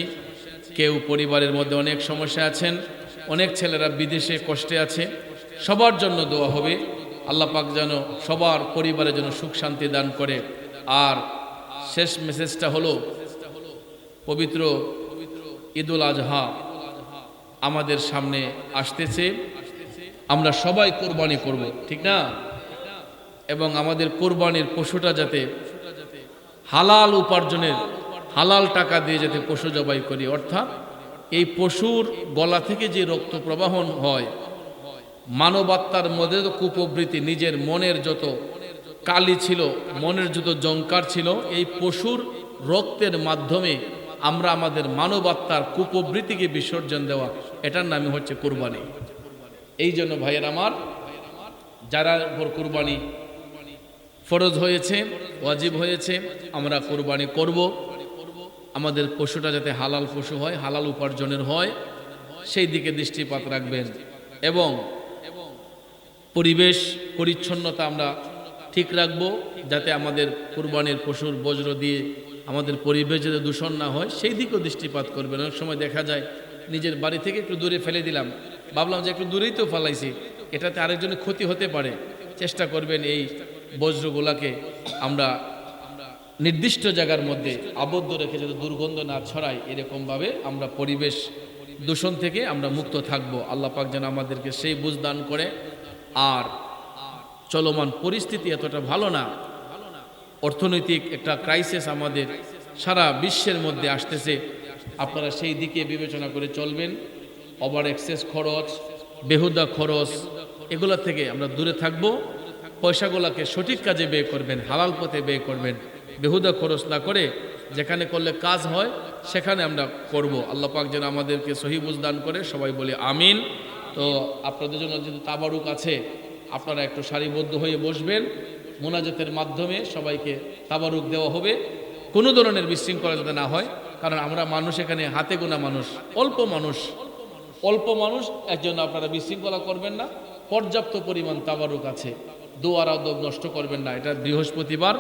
কেউ পরিবারের মধ্যে অনেক সমস্যা আছেন, অনেক ছেলেরা বিদেশে কষ্টে আছে। সবার জন্য দোয়া হবে, আল্লাহ পাক যেন সবার পরিবারে যেন সুখ শান্তি দান করে। আর শেষ মেসেজটা হলো, পবিত্র ঈদুল আজহা আমাদের সামনে আসতেছে। আমরা সবাই কোরবানি করব, ঠিক না? এবং আমাদের কোরবানির পশুটা যাতে হালাল উপার্জনের, হালাল টাকা দিয়ে যাতে পশু জবাই করি, অর্থাৎ এই পশুর গলা থেকে যে রক্ত প্রবাহন হয়, মানবাত্মার মধ্যে তো কুপ্রবৃত্তি, নিজের মনের যত কালি ছিল, মনের যত জঙ্কার ছিল, এই পশুর রক্তের মাধ্যমে আমরা আমাদের মানবাত্মার কুপ্রবৃত্তিকে বিসর্জন দেওয়া, এটার নামই হচ্ছে কুরবানি। এই জন্য ভাইয়ের আমার, যারা উপর কুরবানি ফরজ হয়েছে, ওয়াজিব হয়েছে, আমরা কুরবানি করব। আমাদের পশুটা যাতে হালাল পশু হয়, হালাল উপার্জনের হয়, সেই দিকে দৃষ্টিপাত রাখবেন। এবং পরিবেশ পরিচ্ছন্নতা আমরা ঠিক রাখব, যাতে আমাদের কুরবানির পশুর বজ্র দিয়ে আমাদের পরিবেশ যাতে দূষণ না হয়, সেই দিকেও দৃষ্টিপাত করবেন। অনেক সময় দেখা যায় নিজের বাড়ি থেকে একটু দূরে ফেলে দিলাম, ভাবলাম যে একটু দূরেই তো ফেলাইছি, এটাতে আরেকজনের ক্ষতি হতে পারে। চেষ্টা করবেন এই বজ্রগুলাকে আমরা নির্দিষ্ট জায়গার মধ্যে আবদ্ধ রেখে যাতে দুর্গন্ধ না ছড়ায়, এরকমভাবে আমরা পরিবেশ দূষণ থেকে আমরা মুক্ত থাকব। আল্লাহ পাক যেন আমাদেরকে সেই বুঝ দান করে। আর চলমান পরিস্থিতি এতটা ভালো না, অর্থনৈতিক একটা ক্রাইসিস আমাদের সারা বিশ্বের মধ্যে আসতেছে। আপনারা সেই দিকে বিবেচনা করে চলবেন। ওভার এক্সেস খরচ, বেহুদা খরচ এগুলা থেকে আমরা দূরে থাকব। পয়সাগুলোকে সঠিক কাজে ব্যয় করবেন, হালাল পথে ব্যয় করবেন, বেহুদা খরচ না করে যেখানে করলে কাজ হয় সেখানে আমরা করব। আল্লাহ পাক যেন আমাদেরকে সহি বুঝ দান করে, সবাই বলি আমিন। তো আপনাদের জন্য যেহেতু তাবারুক আছে, আপনারা একটু সারিবদ্ধ হয়ে বসবেন। মোনাজাতের মাধ্যমে সবাইকে তাবারুক দেওয়া হবে। কোনো ধরনের বিশৃঙ্খলা যাতে না হয়, কারণ আমরা মানুষ এখানে হাতে গোনা মানুষ, অল্প মানুষ, এর জন্য আপনারা বিশৃঙ্খলা করবেন না। পর্যাপ্ত পরিমাণ তাবারুক আছে, দোয়ার আদব নষ্ট করবেন না। এটা বৃহস্পতিবার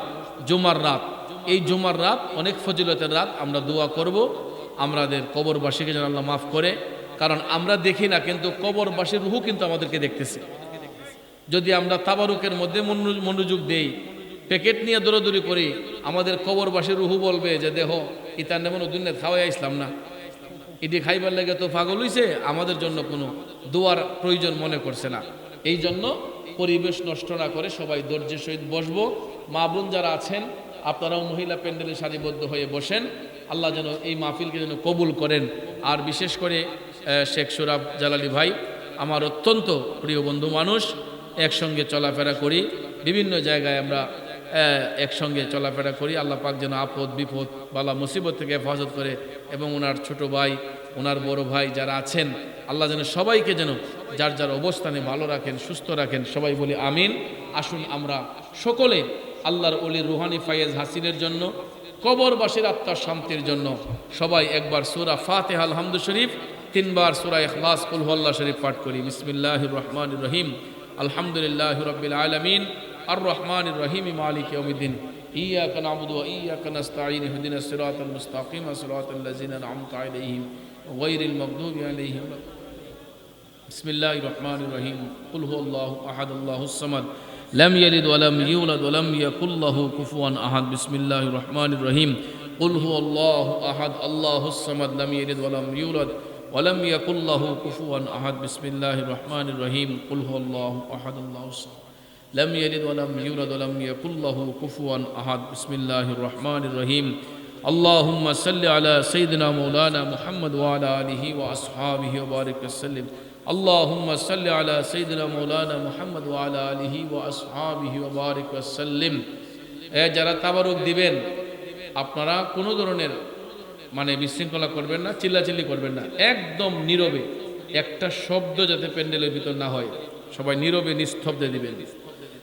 জুমার রাত, এই জুমার রাত অনেক ফজিলতের রাত। আমরা দোয়া করব আমাদের কবরবাসীকে যেন আল্লাহ মাফ করে, কারণ আমরা দেখি না কিন্তু কবরবাসীর রুহু কিন্তু আমাদেরকে দেখতেছে। যদি আমরা তাবারুকের মধ্যে মনোযোগ দেই, প্যাকেট নিয়ে দৌড়াদৌড়ি করি, আমাদের কবরবাসীর রুহু বলবে যে দেহ ইতার নেমন দুনিয়া খাওয়াই আসলাম না, এটি খাইবার লেগে তো পাগল হইছে, আমাদের জন্য কোনো দোয়ার প্রয়োজন মনে করছে না। এই জন্য পরিবেশ নষ্ট না করে সবাই ধৈর্যের সহিত বসবো। মা বোন যারা আছেন আপনারাও মহিলা প্যান্ডেলে সারিবদ্ধ হয়ে বসেন। আল্লাহ যেন এই মাহফিলকে যেন কবুল করেন। আর বিশেষ করে শেখ সুরাব জালালি ভাই আমার অত্যন্ত প্রিয় বন্ধু মানুষ, একসঙ্গে চলাফেরা করি, বিভিন্ন জায়গায় আমরা একসঙ্গে চলাফেরা করি। আল্লাহ পাক যেন আপদ বিপদ বালা মুসিবত থেকে হেফাজত করে, এবং ওনার ছোট ভাই, ওনার বড় ভাই যারা আছেন, আল্লাহ যেন সবাইকে যেন যার যার অবস্থানে ভালো রাখেন, সুস্থ রাখেন। সবাই বলি আমিন। আসুন আমরা সকলে আল্লাহর ওলির রুহানি ফায়েজ হাসিলের জন্য, কবরবাসীর আত্মার শান্তির জন্য সবাই একবার সূরা ফাতিহা আলহামদু শরীফ, 3 বার সূরা ইখলাস কুল হুয়াল্লাহু শরীফ পাঠ করি। বিসমিল্লাহির রহমানির রহিম। আলহামদুলিল্লাহি রাব্বিল আলামিন আর রহমানির রহিম মালিক ইয়াউমিদ্দিন। ইয়্যাকা না'বুদু ওয়া ইয়্যাকা নাস্তাঈন ইহদিনাস সিরাতাল মুস্তাকিম সিরাতাল লাযিনা আন'আমতা আলাইহিম গায়রিল মাগদুবি আলাইহিম। বিসমিল্লাহির রহমানির রহিম। কুল হুয়াল্লাহু আহাদ আল্লাহুস সামাদ লাম ইয়ালিদ ওয়া লাম ইউলাদ ওয়া লাম ইয়াকুল লাহু কুফুয়ান আহাদ। বিসমিল্লাহির রহমানির রহিম। কুল হুয়াল্লাহু আহাদ আল্লাহুস সামাদ লাম ইয়ালিদ ওয়া লাম ইউলাদ ওয়ালাম ইয়াকুল লাহু কুফুয়ান আহাদ। বিসমিল্লাহির রহমানির রহিম। কুল হুয়াল্লাহু আহাদ আল্লাহুস সামাদ লাম ইয়ালিদ ওয়ালাম ইউলাদ ওয়ালাম ইয়াকুল লাহু কুফুয়ান আহাদ। বিসমিল্লাহির রহমানির রহিম। আল্লাহুম্মা সাল্লি আলা সাইয়্যিদিনা মাওলানা মুহাম্মদ ওয়া আলা আলিহি ওয়া আসহাবিহি ওয়া বারিক ওয়াসাল্লিম। আল্লাহুম্মা সাল্লি আলা সাইয়্যিদিনা মাওলানা মুহাম্মদ ওয়া আলা আলিহি ওয়া আসহাবিহি ওয়া বারিক ওয়াসাল্লিম। যারা তাবারুক দিবেন আপনারা কোনো ধরনের বিশৃঙ্খলা করবেন না, চিল্লাচিল্লি করবেন না, একদম নীরবে, একটা শব্দ যাতে প্যান্ডেলের ভিতর না হয়, সবাই নীরবে নিস্তব্ধে দিবেন।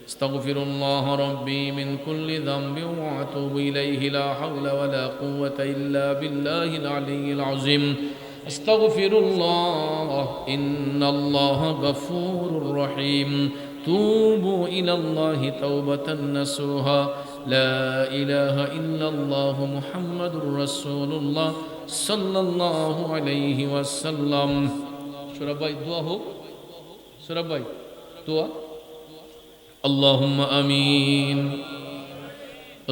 আস্তাগফিরুল্লাহ রাব্বি মিন কুল্লি যামবি ওয়া আতুবু ইলাইহি লা হাওলা ওয়া লা কুওয়াতা ইল্লা বিল্লাহিল আলিয়্যিল আযীম। আস্তাগফিরুল্লাহ ইন্নাল্লাহা গফুরুর রহিম। তুবু ইলাল্লাহি তাওবাতান নাসুহা লা ইলাহা ইল্লাল্লাহ মুহাম্মাদুর রাসূলুল্লাহ সাল্লাল্লাহু আলাইহি ওয়াসাল্লাম। সুরাব ভাই দোয়া হোক, সুরাব ভাই দোয়া। আল্লাহুম্মা আমিন।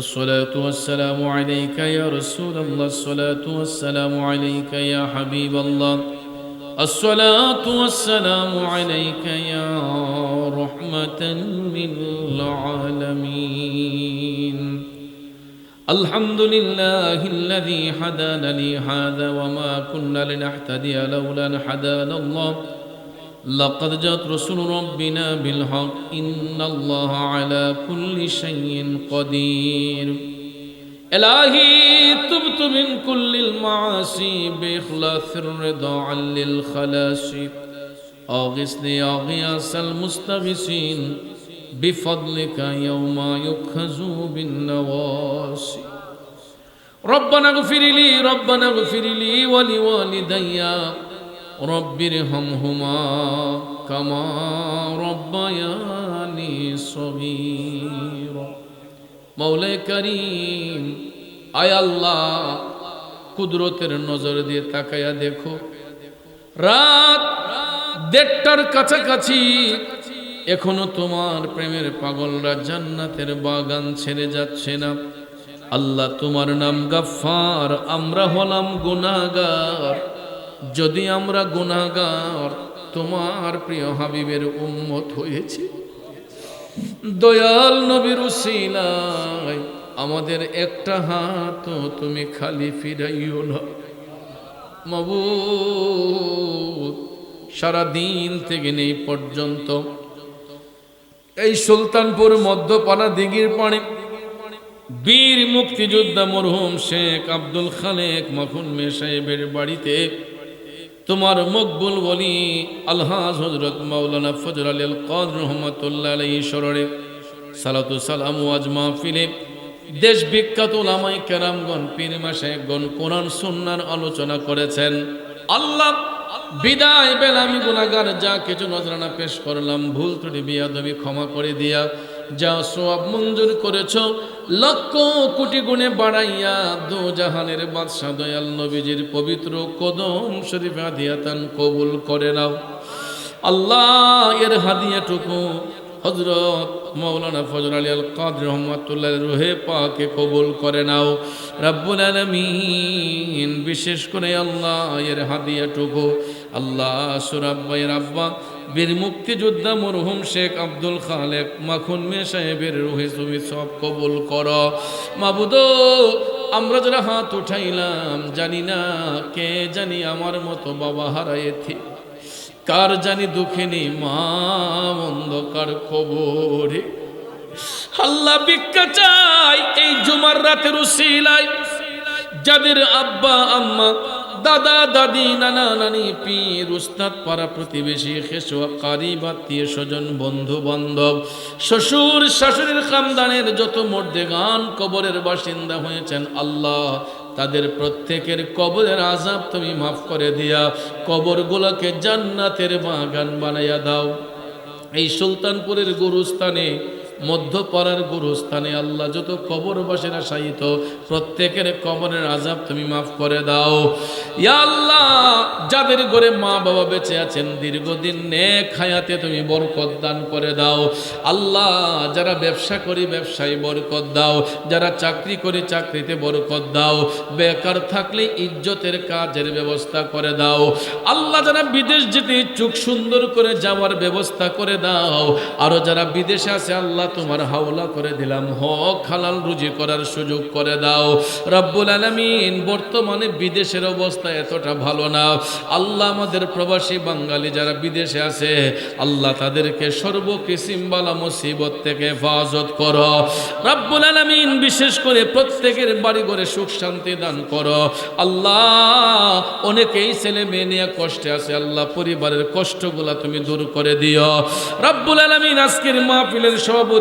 الصلاة والسلام عليك يا رسول الله، الصلاة والسلام عليك يا حبيب الله، الصلاة والسلام عليك يا رحمة للعالمين. الحمد لله الذي هدانا لهذا وما كنا لنهتدي لولا أن هدانا الله. لقد جاءت رسول ربنا بالحق إن الله على كل شيء قدير. إلهي تبت من كل المعاصي بإخلاص الرضا للخلاص. أغثني يا غياث المستغيثين بفضلك يوم يؤخذ بالنواصي. ربنا اغفر لي، ربنا اغفر لي ولوالدي رب ارحمهما كما ربياني صغيرا. মৌলা করিম, আয় আল্লাহ কুদরতের নজর দিয়ে তাকায়া দেখো, রাত 1:30টার কাছাকাছি এখনো তোমার প্রেমের পাগলরা জান্নাতের বাগান ছেড়ে যাচ্ছে না। আল্লাহ তোমার নাম গাফফার, আমরা হলাম গুনাহগার। যদি আমরা গুনাহগার তোমার প্রিয় হাবিবের উম্মত হয়েছি, দয়াল নবীর উসিলায় আমাদের একটা হাত তুমি খালি ফিরাইও না। মাবুদ সারা দিন থেকে নেই পর্যন্ত এই সুলতানপুর মধ্যপাড়া দিঘির পাড়ে বীর মুক্তিযোদ্ধা মরহুম শেখ আব্দুল খালেক মাখুন মিয়া সাহেবের বাড়িতে তোমার মকবুল বলি আলহাজ হযরত মাওলানা ফজল আলী আল কাদর রহমাতুল্লাহ আলাইহি শররে সালাতু সালাম ওয়াজ মাহফিলে দেশ বিখ্যাত উলামায়ে কেরামগণ পীর মাশায়েখগণ কোরআন সুন্নাহর আলোচনা করেছেন। আল্লাহ বিদায় বেলা আমি গুনাহগার যা কিছু নজরানা পেশ করলাম ভুল ত্রুটি বিয়াদবি ক্ষমা করে দিয়া যা সওয়াব মঞ্জুর করেছ লক্ষ কোটি গুণে বাড়াইয়া দু জাহানের বাদশা দয়াল নবীজির পবিত্র কদম শরীফ হাদিয়াতান কবুল করে নাও। আল্লাহ এর হাদিয়াটুকু হযরত মাওলানা ফজল আলী আল কাদর রহমাতুল্লাহ রুহে পাকে কবুল করে নাও রব্বুল আলামিন। বিশেষ করে আল্লাহ এর হাদিয়াটুকু আল্লাহ সুরাব্বাইয়ের আব্বা বীর মুক্তিযোদ্ধা মরহুম শেখ আব্দুল খালেক মাখুন মিয়া সাহেবের রুহে তুমি সব কবুল করো মাবুদ। আমরা যারা হাত উঠাইলাম জানি না কে জানি আমার মতো বাবা হারাইছি, কার জানি দুঃখে নেই মা অন্ধকার কবরে। আল্লাহ ভিক্ষা চাই এই জুমার রাতের উসিলায় যাদের আব্বা আম্মা দাদা দাদি নানা নানি পীর উস্তাদ পাড়া প্রতিবেশী খেসোয়া কারিব আত্মীয় স্বজন বন্ধু বান্ধব শ্বশুর শাশুড়ির খানদানের যত মর্দেগান কবরের বাসিন্দা হয়েছেন আল্লাহ তাদের প্রত্যেকের কবরের আযাব তুমি মাফ করে দিয়া কবরগুলোকে জান্নাতের বাগান বানাইয়া দাও। এই সুলতানপুরের গুরুস্থানে মধ্যপাড়ার গুরুস্থানে আল্লাহ যত কবরবাসীরা শায়িত প্রত্যেকের কবরের আযাব তুমি মাফ করে দাও। ইয়া আল্লাহ যাদের ঘরে মা বাবা বেঁচে আছেন দীর্ঘদিন নেক হায়াতে তুমি বরকত দান করে দাও। আল্লাহ যারা ব্যবসা করি ব্যবসায় বরকত দাও, যারা চাকরি করি চাকরিতে বরকত দাও, বেকার থাকলে ইজ্জতের কাজের ব্যবস্থা করে দাও। আল্লাহ যারা বিদেশ যেতে ইচ্ছুক সুন্দর করে যাওয়ার ব্যবস্থা করে দাও। আরো যারা বিদেশে আছে আল্লাহ তোমার হাওলা করে দিলাম হক হালাল রুজি করার সুযোগ করে দাও রব্বুল আলামিন। বর্তমানে বিদেশের অবস্থা এতটা ভালো না আল্লাহ আমাদের প্রবাসী বাঙালি যারা বিদেশে আছে আল্লাহ তাদেরকে সর্বকিসিম বালা মুসিবত থেকে হেফাজত করো রব্বুল আলামিন। বিশেষ করে প্রত্যেকের বাড়ি ঘরে সুখ শান্তি দান করো আল্লাহ। অনেকেই ছেলে মেয়ে নিয়ে কষ্টে আছে আল্লাহ পরিবারের কষ্টগুলা তুমি দূর করে দিও রব্বুল আলামিন। আজকের মাহফিলের সভাপতি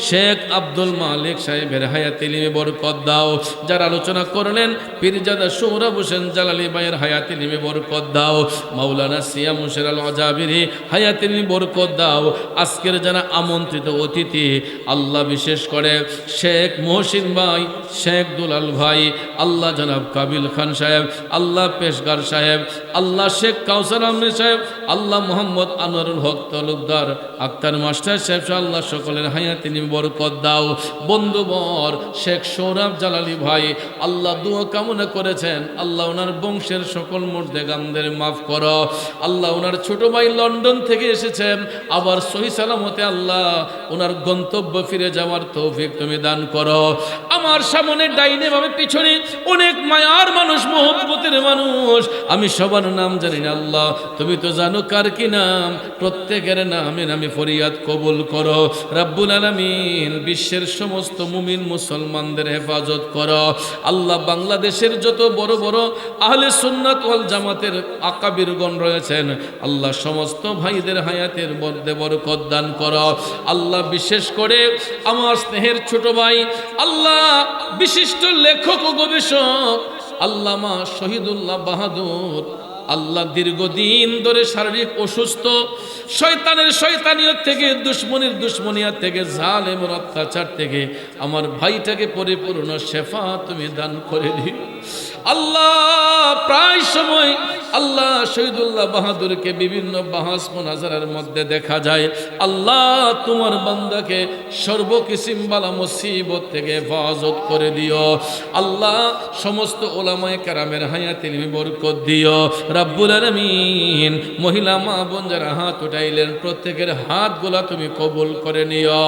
শেখ আব্দুল মালিক সাহেবের হায়াতে ইলমে বরকত দাও। যারা আলোচনা করলেন পীরজাদা সোহরাব হোসেন জালালি ভাইয়ের হায়াতে ইলমে বরকত দাও। মাওলানা সিয়াম হোসেন আল আজাবিরি হায়াতে ইলমে বরকত দাও। আজকের যারা আমন্ত্রিত অতিথি আল্লাহ বিশেষ করে শেখ মহসিন ভাই, শেখ দুলাল ভাই, আল্লাহ জনাব কাবিল খান সাহেব, আল্লাহ পেশগার সাহেব, আল্লাহ শেখ কাউসার আহমেদ সাহেব, আল্লাহ মোহাম্মদ আনোয়ারুল হক তালুকদার, আক্তার মাস্টার সাহেব আল্লাহ সকলের হায়াতে নিয়ে বরকত দাও। বন্ধুবর শেখ সৌরভ জালালি ভাই আল্লাহ দুয়া কামনা করেছেন আল্লাহ ওনার বংশের সকল মুর্দেগানদের মাফ করো আল্লাহ। ওনার ছোট ভাই লন্ডন থেকে এসেছেন আবার সহি সালামতে আল্লাহ ওনার গন্তব্য ফিরে যাওয়ার তৌফিক তুমি দান করো। আমার সামনে ডাইনে ভাবে পিছনে অনেক মায়ার মানুষ মোহব্বতের মানুষ আমি সবার নাম জানি না আল্লাহ তুমি তো জানো কার কি নাম। প্রত্যেকের নামে নামে ফরিয়াদ কবুল করো রব্বুল আলামিন। বিশ্বের সমস্ত মুমিন মুসলমানদের হেফাজত করো আল্লাহ। বাংলাদেশের যত বড় বড় আহলে সুন্নাত ওয়াল জামাতের আকাবিরগণ রয়েছেন আল্লাহ সমস্ত ভাইদের হায়াতের মধ্যে বরকত দান করো আল্লাহ। বিশেষ করে আমার স্নেহের ছোট ভাই আল্লাহ বিশিষ্ট লেখক ও গবেষক আল্লামা শহীদুল্লাহ বাহাদুর আল্লাহ দীর্ঘদিন ধরে শারীরিক অসুস্থ শয়তানের শয়তানিয়ত থেকে দুশ্মনের দুশ্মনিয়ত থেকে জালেমের অত্যাচার থেকে আমার ভাইটাকে পরিপূর্ণ শেফা তুমি দান করে দিও আল্লাহ। প্রায় সময় আল্লাহ শহীদুল্লাহ বাহাদুরকে বিভিন্ন বাহাস মুনাজারার মধ্যে দেখা যায় আল্লাহ তোমার বান্দাকে সর্বকিসিম বালা মুসিবত থেকে হেফাজত করে দিও আল্লাহ। সমস্ত ওলামায়ে কেরামের হায়াতে ইলমে বরকত দিও রব্বুল আলামিন। মহিলা মা বোন যারা হাত উঠাইলেন প্রত্যেকের হাতগুলা তুমি কবুল করে নিও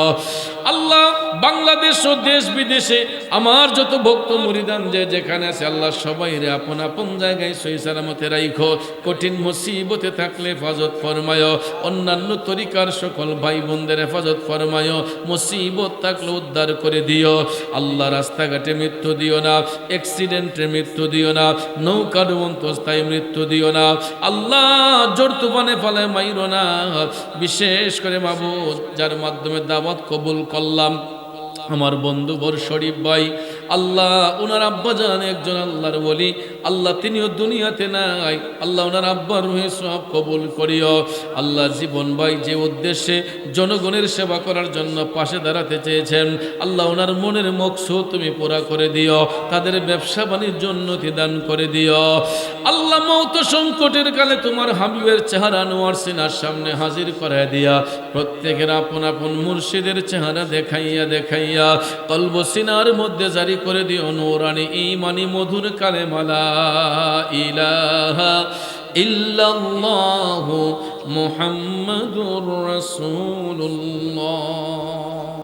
আল্লাহ। বাংলাদেশ ও দেশ বিদেশে আমার যত ভক্ত মুরিদান যে যেখানে আছে আল্লাহ সবাই রে আপন আপন জায়গায় সহি সালামতে রাইখো। কঠিন মুসিবতে থাকলে হেফাজত ফরমায়, অন্যান্য তরিকার সকল ভাই বোনদের হেফাজত ফরমায়, মুসিবত থাকলে উদ্ধার করে দিও আল্লাহ। রাস্তাঘাটে মৃত্যু দিও না, অ্যাক্সিডেন্টে মৃত্যু দিও না, নৌকা ডুবন্তস্থায় মৃত্যু দিও না আল্লাহ। জোর তুফানে ফলে মাইরো না। বিশেষ করে মাবুদ যার মাধ্যমে দাওয়াত কবুল করলাম আমার বন্ধু বর শরীফ ভাই, আল্লাহ ওনার আব্বা জান একজন আল্লাহর ওলি, আল্লাহ তিনিও দুনিয়াতে নাই, আল্লাহ ওনার আব্বার রুহে সব কবুল করিও আল্লাহ। জীবন ভাই যে উদ্দেশ্যে জনগণের সেবা করার জন্য পাশে দাঁড়াতে চেয়েছেন আল্লাহ ওনার মনের মকসুদ তুমি পুরা করে দিও, তাদের ব্যবসা বাণিজ্য উন্নতি দান করে দিও আল্লাহ। মৌত সংকটের কালে তোমার হাবিবের চেহারা নোয়ার সিনার সামনে হাজির করে দিয়া প্রত্যেকের আপন আপন মুর্শিদের চেহারা দেখাইয়া দেখাইয়া কলব সিনার মধ্যে জারি করে দিও নূরানি ঈমানি মধুর কালেমা লা ইলাহা ইল্লাল্লাহু মুহাম্মাদুর রাসূলুল্লাহ।